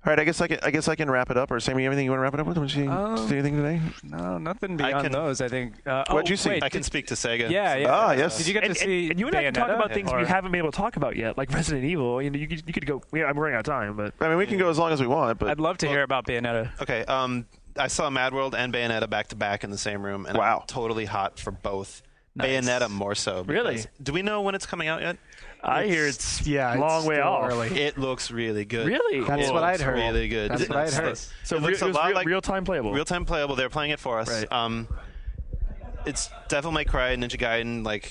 All right, I guess I can wrap it up. Or Sammy, anything you want to wrap it up with? Want you see anything today? No, nothing beyond those. I think. What'd you see? Wait, I can speak to Sega. Yeah. Ah, yes. Did you get to see? And you and I can talk Bayonetta, about things we or- haven't been able to talk about yet, like Resident Evil. You could go. Yeah, I'm running out of time, but I mean, we can go as long as we want, but I'd love to hear about Bayonetta. Okay. I saw Mad World and Bayonetta back to back in the same room, and Wow. I'm totally hot for both. Nice. Bayonetta more so. Really? because- Do we know when it's coming out yet? I hear it's yeah, long it's way still off. early. It looks really good. Really? That's It what I'd looks heard. Really good. That's what I'd heard. So it looks a lot like real-time playable. Real-time playable. They're playing it for us. Right. It's Devil May Cry, Ninja Gaiden, like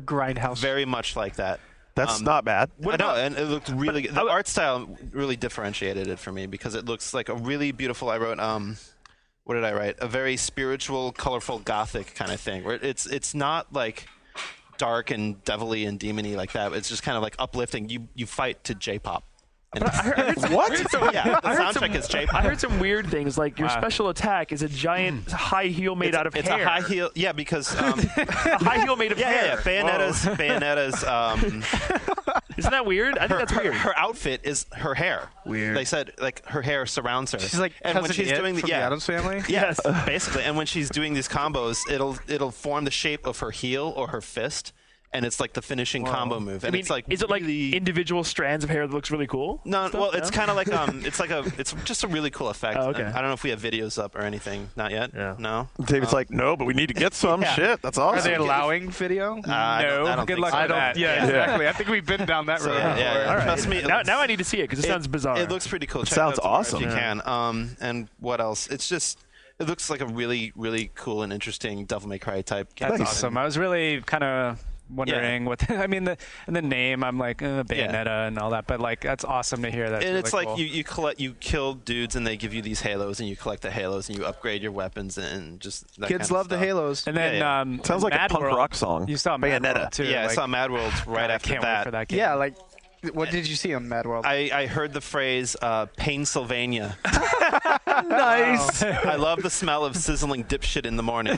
Grindhouse. very much like that. that's not bad. I know, and it looked really good. The art style really differentiated it for me because it looks like a really beautiful. I wrote, what did I write? A very spiritual, colorful, gothic kind of thing. Where it's not like dark and devilly and demony like that. It's just kind of like uplifting. You fight to J-pop. And I heard some, yeah, the soundtrack is J-pop. I heard some weird things, like your special attack is a giant high heel made out of it's hair. a high heel, yeah, because a high heel made of hair. Bayonetta's Isn't that weird? I think that's weird. her outfit is her hair. Weird. They said like her hair surrounds her. She's like and when cousin she's It doing from the Addams Family. yes, basically. And when she's doing these combos, it'll form the shape of her heel or her fist, and it's like the finishing combo move. And I mean, it's like is it like really- individual strands of hair that looks really cool? No, Stuff? well, it's No? kind of like it's just a really cool effect. Oh, okay. I don't know if we have videos up or anything. Not yet. Yeah. No. David's like, no, but we need to get some Yeah. shit. That's Are awesome. they allowing video? I don't Good think luck so. with that. Yeah, exactly. I think we've been down that So, road. yeah. All right. Trust me. it Now looks- I need to see it because it sounds bizarre. It looks pretty cool. Check sounds it out tomorrow awesome. if you Yeah. can. And what else? It looks like a really, really cool and interesting Devil May Cry type game. That's awesome. I was really kind of wondering what I mean. The name, I'm like Bayonetta and all that, but like that's awesome to hear. That's And really it's like cool. you kill dudes and they give you these halos and you collect the halos and you upgrade your weapons and just that Kids kind of love the stuff. Halos. And then Yeah, Sounds like Mad a punk World. rock song. You saw Mad Bayonetta. World too. Yeah, I like, saw Mad World right God, I after can't that. wait for that game. Yeah, like what did you see on Mad World? I heard the phrase Painsylvania. Nice. I love the smell of sizzling dipshit in the morning.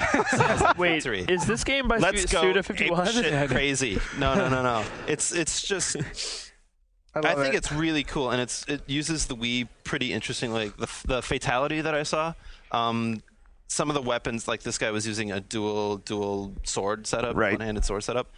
Wait, Victory. is this game by Let's go Suda51? apeshit crazy. No. It's just. I think it's really cool, and it uses the Wii pretty interestingly. Like the fatality that I saw, some of the weapons, like this guy was using a dual sword setup, Right. one-handed sword setup.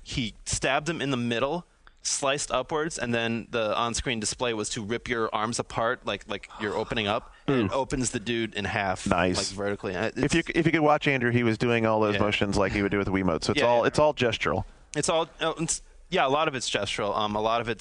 He stabbed him in the middle, sliced upwards, and then the on-screen display was to rip your arms apart, like you're opening up, and it opens the dude in half, Nice. like vertically. And If you could watch Andrew, he was doing all those Yeah. motions like he would do with the Wiimote. So Yeah. it's all gestural. It's all. Yeah, a lot of it's gestural. A lot of it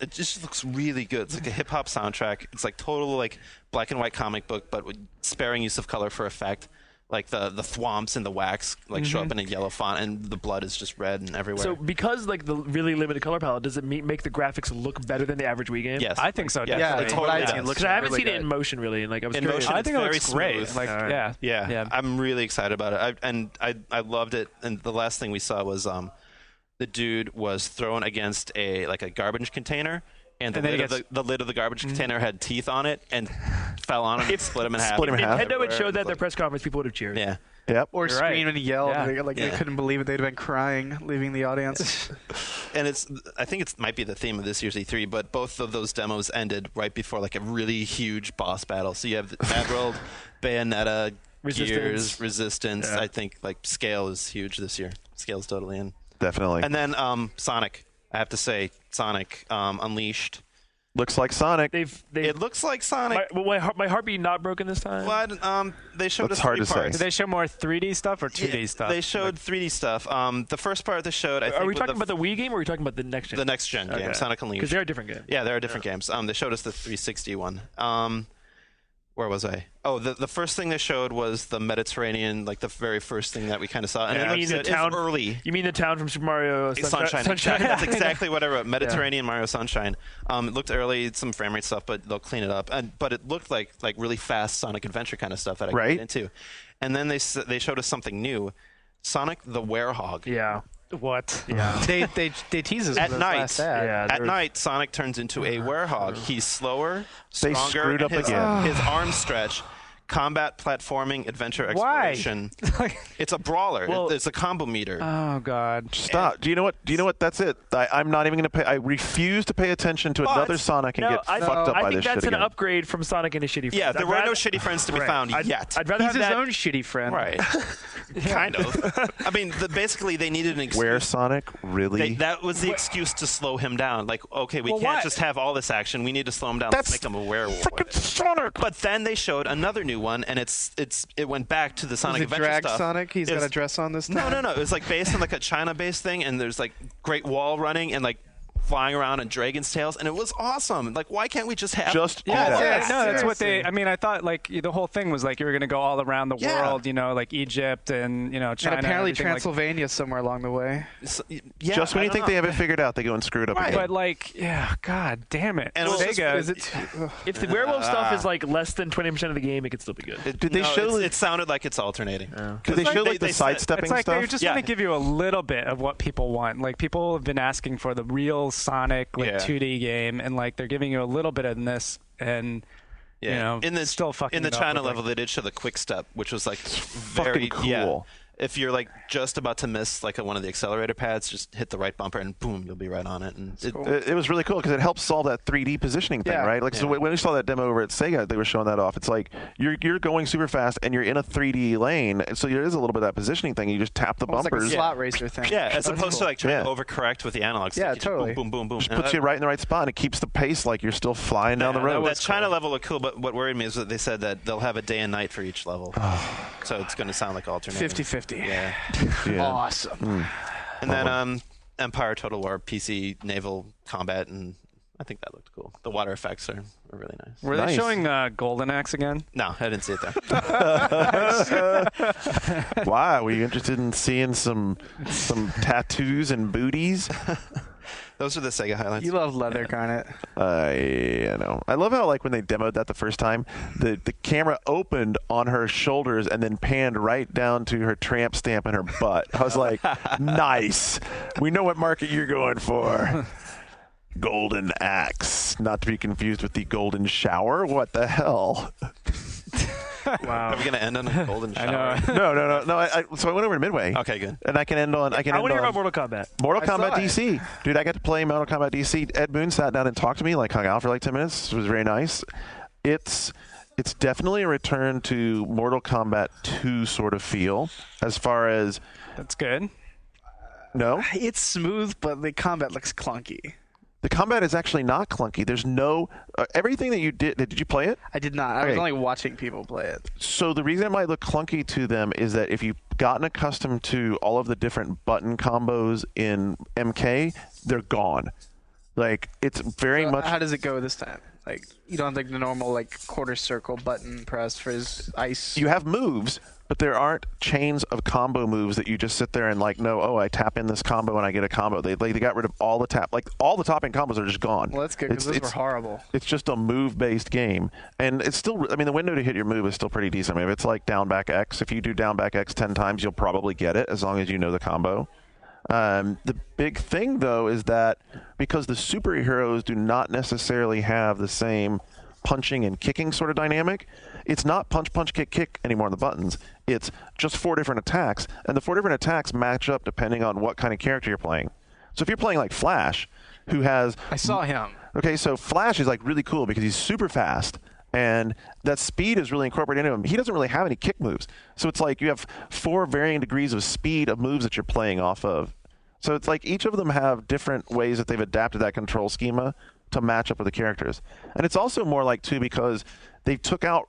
just looks really good. It's like a hip hop soundtrack. It's like total like black and white comic book, but with sparing use of color for effect. like the thwomps and the wax show up in a yellow font, and the blood is just red and everywhere. So because like the really limited color palette, does it make the graphics look better than the average Wii game? Yes, I think so. Yeah, definitely. it totally does. Because I haven't seen it in motion really, and like I was In curious. motion, I it's think it very looks great. smooth. Like, Yeah, I'm really excited about it. I loved it. And the last thing we saw was the dude was thrown against a garbage container, and the lid of the garbage container had teeth on it and fell on him and split him in half. Split him in half. Nintendo had showed that at their press conference, people would have cheered. Yeah. Yep. Or You're right. scream and yell. Yeah. They couldn't believe it. They'd have been crying, leaving the audience. And I think it might be the theme of this year's E3, but both of those demos ended right before like a really huge boss battle. So you have Mad World, Bayonetta, Gears, Resistance. Yeah. I think like scale is huge this year. Scale's totally in. Definitely. And then Sonic. I have to say, Sonic Unleashed. Looks like Sonic. It looks like Sonic. My heartbeat not broken this time. Well, they showed That's us hard three to say. parts. Did they show more 3D stuff or 2D stuff? They showed 3D stuff. The first part they showed, I think. Are we talking about the Wii game or are we talking about the next gen? the next gen game, Sonic Unleashed? Because they're different games. Yeah, there are different games. They showed us the 360 one. Where was I? Oh, the first thing they showed was the Mediterranean, like the very first thing that we kind of saw. And it's early. You mean the town from Super Mario Sunshine. Exactly. That's exactly what I wrote. Mediterranean Mario Sunshine. It looked early, some frame rate stuff, but they'll clean it up. But it looked like really fast Sonic Adventure kind of stuff that I could get into. And then they showed us something new, Sonic the Werehog. Yeah. What? Yeah. they tease us At with night. last ad. Yeah, At night, Sonic turns into a werehog. He's slower, They stronger. screwed up his, again. His arms stretch. Combat, platforming, adventure, exploration. It's a brawler. Well- It's a combo meter. Oh God. Stop. Do you know what? That's it. I'm not even going to pay. I refuse to pay attention to another Sonic and get fucked up by I this think shit that's an again. upgrade from Sonic and his shitty friends. yeah, there I'd were no rather- shitty friends to be Right. found I'd- yet. I'd rather He's have his that. own shitty friend. Right. Kind of. I mean, basically, they needed an excuse. Where Sonic really? That was the excuse to slow him down. Like, okay, we Well, can't what? just have all this action. We need to slow him down. That's Let's make him a werewolf. Freaking Sonic. But then they showed another new one, and it went back to the Sonic Is it Adventure drag stuff. Sonic? He's It got was- a dress on this time? No. It was like based on like a China-based thing, and there's like Great Wall running and like flying around on dragon's tails, and it was awesome. Like, why can't we just have Just Yeah, all yeah, that. no, that's what they. I mean, I thought like the whole thing was like you were going to go all around the Yeah. world, like Egypt and China. And apparently everything like- Transylvania somewhere along the way. Yeah, Just when I you don't think know. they have it figured out, they go and screw it up Right. again. But like, yeah, God damn it. And it was just- Sega. Is it? If the werewolf stuff is like less than 20% of the game, it could still be good. Did they show? It sounded like it's alternating. Did they show like the they said- sidestepping It's like stuff? they just Yeah. want to give you a little bit of what people want. Like people have been asking for the real Sonic 2D game, and like they're giving you a little bit of this, and in the still fucking in the it up China with, like- level, they did show the quick step, which was like very fucking cool. Yeah. If you're like just about to miss like one of the accelerator pads, just hit the right bumper and boom, you'll be right on it. And It was really cool because it helps solve that 3D positioning thing, Yeah. right? Like, so when we saw that demo over at Sega, they were showing that off. It's like you're going super fast and you're in a 3D lane, so there is a little bit of that positioning thing. You just tap the Almost like a bumpers, slot racer thing. yeah, as opposed to like trying Yeah. to overcorrect with the analogs. Yeah, like, you just totally. Boom, boom, boom, boom. just And puts you right in the right spot, and it keeps the pace like you're still flying down the road. That China level looked cool, but what worried me is that they said that they'll have a day and night for each level. So it's going to sound like alternating. 50-50. Yeah. Yeah. Awesome. And then Empire Total War PC naval combat, and I think that looked cool. The water effects are really nice. Were Nice. they showing Golden Axe again? No, I didn't see it there. Why? Were you interested in seeing some tattoos and booties? Those are the Sega highlights. You love leather, Garnet. I know. I love how like when they demoed that the first time, the camera opened on her shoulders and then panned right down to her tramp stamp in her butt. I was like, nice. We know what market you're going for. Golden Axe, not to be confused with the Golden Shower. What the hell? Are we going to end on a golden shower? I know. No. So I went over to Midway. Okay, good. And I can end on. I want to hear about Mortal Kombat. Mortal I saw Kombat it. DC. Dude, I got to play Mortal Kombat DC. Ed Boon sat down and talked to me, like hung out for like 10 minutes. It was very nice. It's definitely a return to Mortal Kombat 2 sort of feel as far as That's good. no. It's smooth, but the combat looks clunky. The combat is actually not clunky. There's no everything that you did you play it? I did not. I was Okay. only watching people play it. So the reason it might look clunky to them is that if you've gotten accustomed to all of the different button combos in MK, they're gone. Like it's very much. How does it go this time? Like you don't have like the normal like quarter circle button press for his ice. You have moves, but there aren't chains of combo moves that you just sit there and like, no, oh, I tap in this combo and I get a combo. They got rid of all the tap, like all the topping combos are just gone. Well, that's good because those were horrible. It's just a move-based game, and it's still. I mean, the window to hit your move is still pretty decent. I mean, if it's like down back X, if you do down back X 10 times, you'll probably get it as long as you know the combo. The big thing though is that because the superheroes do not necessarily have the same punching and kicking sort of dynamic, it's not punch, punch, kick, kick anymore on the buttons. It's just 4 different attacks, and the 4 different attacks match up depending on what kind of character you're playing. So if you're playing like Flash, who has... I saw him. Okay, so Flash is like really cool because he's super fast, and that speed is really incorporated into him. He doesn't really have any kick moves. So it's like you have 4 varying degrees of speed of moves that you're playing off of. So it's like each of them have different ways that they've adapted that control schema to match up with the characters. And it's also more like, too, because they took out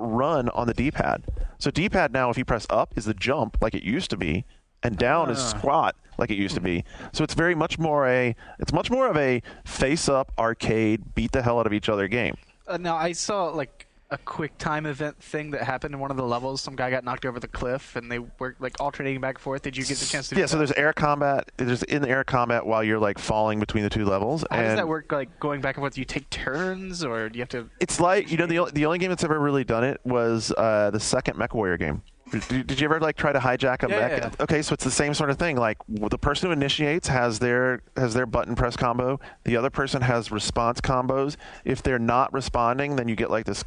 run on the D-pad. So D-pad now, if you press up, is the jump like it used to be, and down is squat like it used to be. So it's much more of a face-up arcade, beat the hell out of each other game. Now, I saw like a quick time event thing that happened in one of the levels. Some guy got knocked over the cliff, and they were like alternating back and forth. Did you get the chance to do that? So there's air combat. There's in the air combat while you're like falling between the 2 levels. How does that work? Like going back and forth? Do you take turns, or do you have to? It's like, the only game that's ever really done it was the second MechWarrior game. Did you ever like try to hijack a mech? Yeah. Okay, so it's the same sort of thing. Like the person who initiates has their button press combo. The other person has response combos. If they're not responding, then you get like this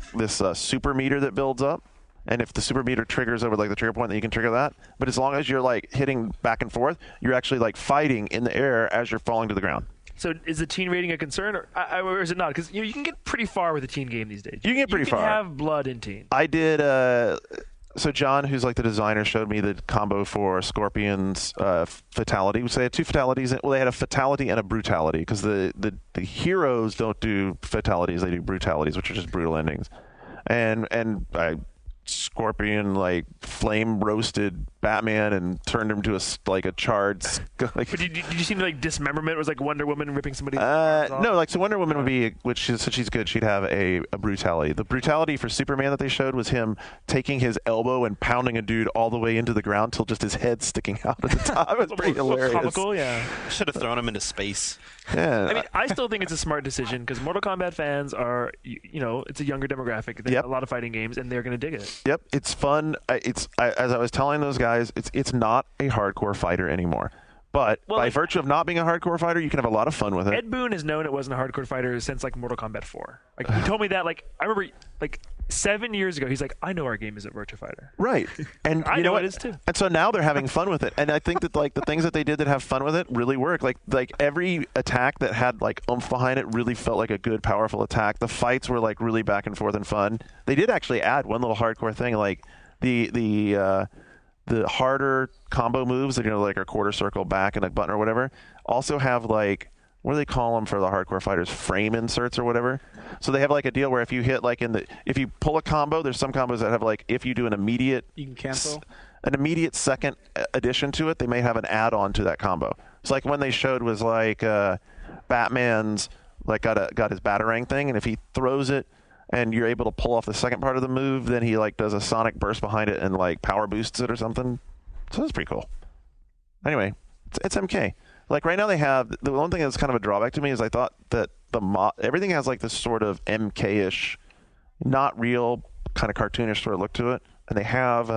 super meter that builds up. And if the super meter triggers over like the trigger point, then you can trigger that. But as long as you're like hitting back and forth, you're actually like fighting in the air as you're falling to the ground. So is the teen rating a concern, or is it not? Because you can get pretty far with a teen game these days. You can get pretty far. You can have blood in teen. I did. So John, who's like the designer, showed me the combo for Scorpion's fatality. So they had 2 fatalities. Well, they had a fatality and a brutality because the heroes don't do fatalities; they do brutalities, which are just brutal endings. And Scorpion like flame roasted Batman and turned him to a charred. Like, but did you see like dismemberment? Was like Wonder Woman ripping somebody's arms off? No, like so Wonder Woman would be, since she's good, she'd have a brutality. The brutality for Superman that they showed was him taking his elbow and pounding a dude all the way into the ground till just his head sticking out at the top. It was pretty hilarious. Comical, yeah. Should have thrown him into space. Yeah. I mean, I still think it's a smart decision because Mortal Kombat fans are, it's a younger demographic. They have a lot of fighting games, and they're going to dig it. Yep, it's fun. As I was telling those guys, it's not a hardcore fighter anymore. But by virtue of not being a hardcore fighter, you can have a lot of fun with it. Ed Boon has known it wasn't a hardcore fighter since like Mortal Kombat 4. Like he told me that I remember 7 years ago. He's like, I know our game isn't Virtua Fighter. Right, and I you know it what? is too. And so now they're having fun with it. And I think that like the things that they did that have fun with it really work. Like every attack that had like oomph behind it really felt like a good, powerful attack. The fights were like really back and forth and fun. They did actually add one little hardcore thing, like the harder combo moves that like a quarter circle back and a button or whatever also have like, what do they call them for the hardcore fighters? Frame inserts or whatever. So they have like a deal where if you hit like if you pull a combo, there's some combos that have like, if you do an immediate, you can cancel an immediate second addition to it, they may have an add-on to that combo. It's like when they showed was like Batman's like got his Batarang thing, and if he throws it and you're able to pull off the second part of the move, then he like does a sonic burst behind it and like power boosts it or something. So that's pretty cool. Anyway, it's MK. Like right now they have, the one thing that's kind of a drawback to me is I thought that everything has like this sort of MK-ish, not real, kind of cartoonish sort of look to it, and they have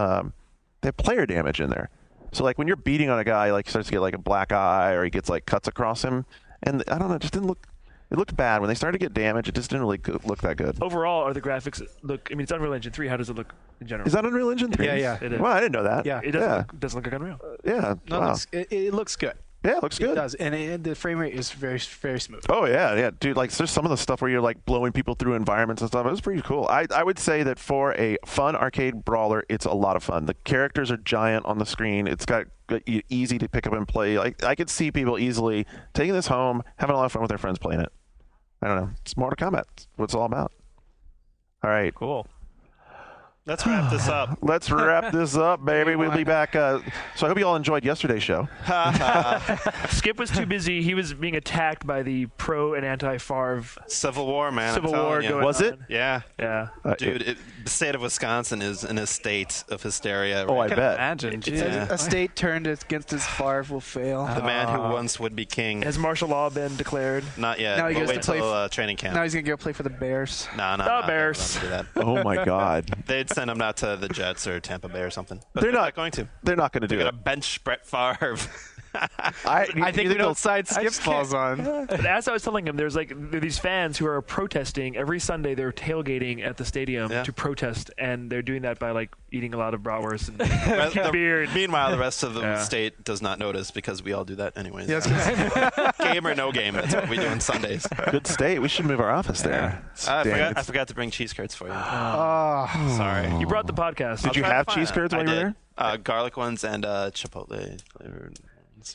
player damage in there. So like when you're beating on a guy, like he starts to get like a black eye or he gets like cuts across him, and I don't know, it just didn't look. It looked bad. When they started to get damage, it just didn't really look that good. Overall, are the graphics look... I mean, it's Unreal Engine 3. How does it look in general? Is that Unreal Engine 3? Yeah. It is. Well, I didn't know that. Yeah. It doesn't look like Unreal. Yeah. No, wow. it looks good. Yeah, it looks good. It does, and the frame rate is very, very smooth. Oh, yeah. Dude, like, there's some of the stuff where you're, like, blowing people through environments and stuff. It was pretty cool. I would say that for a fun arcade brawler, it's a lot of fun. The characters are giant on the screen. It's got easy to pick up and play. Like, I could see people easily taking this home, having a lot of fun with their friends playing it. I don't know. It's Mortal Kombat. It's what it's all about. All right. Cool. Let's wrap this up. Let's wrap this up, baby. We'll be back. So I hope you all enjoyed yesterday's show. Skip was too busy. He was being attacked by the pro and anti-Favre Civil War, man. Civil I'm telling War you. going Was on. it? Yeah. Yeah. Dude, the state of Wisconsin is in a state of hysteria. Oh, I right bet. Imagine. Yeah. A state turned against his Favre will fail. The man who once would be king. Has martial law been declared? Not yet. Now he We'll goes wait to play till training camp. Now he's gonna go play for the Bears. No, The Bears. Do that. Oh, my God. They'd send him not to the Jets or Tampa Bay or something. But They're not going to. They're not going to do They're it. going to bench Brett Favre. I think we they'll- don't side Skip falls on. But as I was telling him, there are these fans who are protesting every Sunday. They're tailgating at the stadium Yeah. to protest, and they're doing that by eating a lot of bratwurst and The- beer. Meanwhile, the rest of the Yeah. state does not notice because we all do that anyways. Yeah, I was gonna say- Game or no game, that's what we do on Sundays. Good state. We should move our office there. I forgot to bring cheese curds for you. Oh, Sorry. You brought the podcast. Did you have cheese curds I while you were did. there? Garlic ones and chipotle flavored.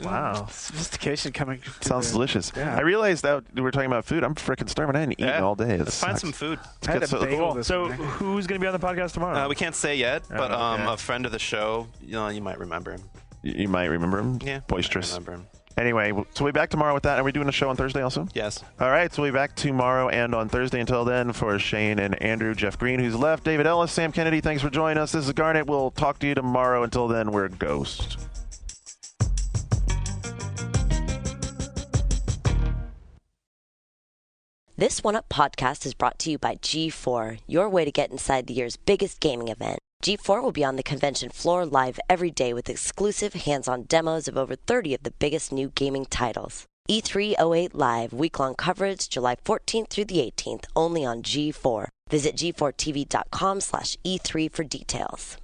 Wow. sophistication coming. Sounds delicious. Yeah. I realized that we were talking about food. I'm freaking starving. I hadn't eaten all day. It Let's find sucks. some food. I had a So- bagel this So morning. who's going to be on the podcast tomorrow? We can't say yet, but okay. a friend of the show, you might remember him. You might remember him. Yeah. Boisterous. I remember him. Anyway, so we'll be back tomorrow with that. Are we doing a show on Thursday also? Yes. All right, so we'll be back tomorrow and on Thursday. Until then, for Shane and Andrew, Jeff Green, who's left, David Ellis, Sam Kennedy, thanks for joining us. This is Garnet. We'll talk to you tomorrow. Until then, we're Ghost. This One Up podcast is brought to you by G4, your way to get inside the year's biggest gaming event. G4 will be on the convention floor live every day with exclusive hands-on demos of over 30 of the biggest new gaming titles. E308 Live, week-long coverage, July 14th through the 18th, only on G4. Visit g4tv.com/E3 for details.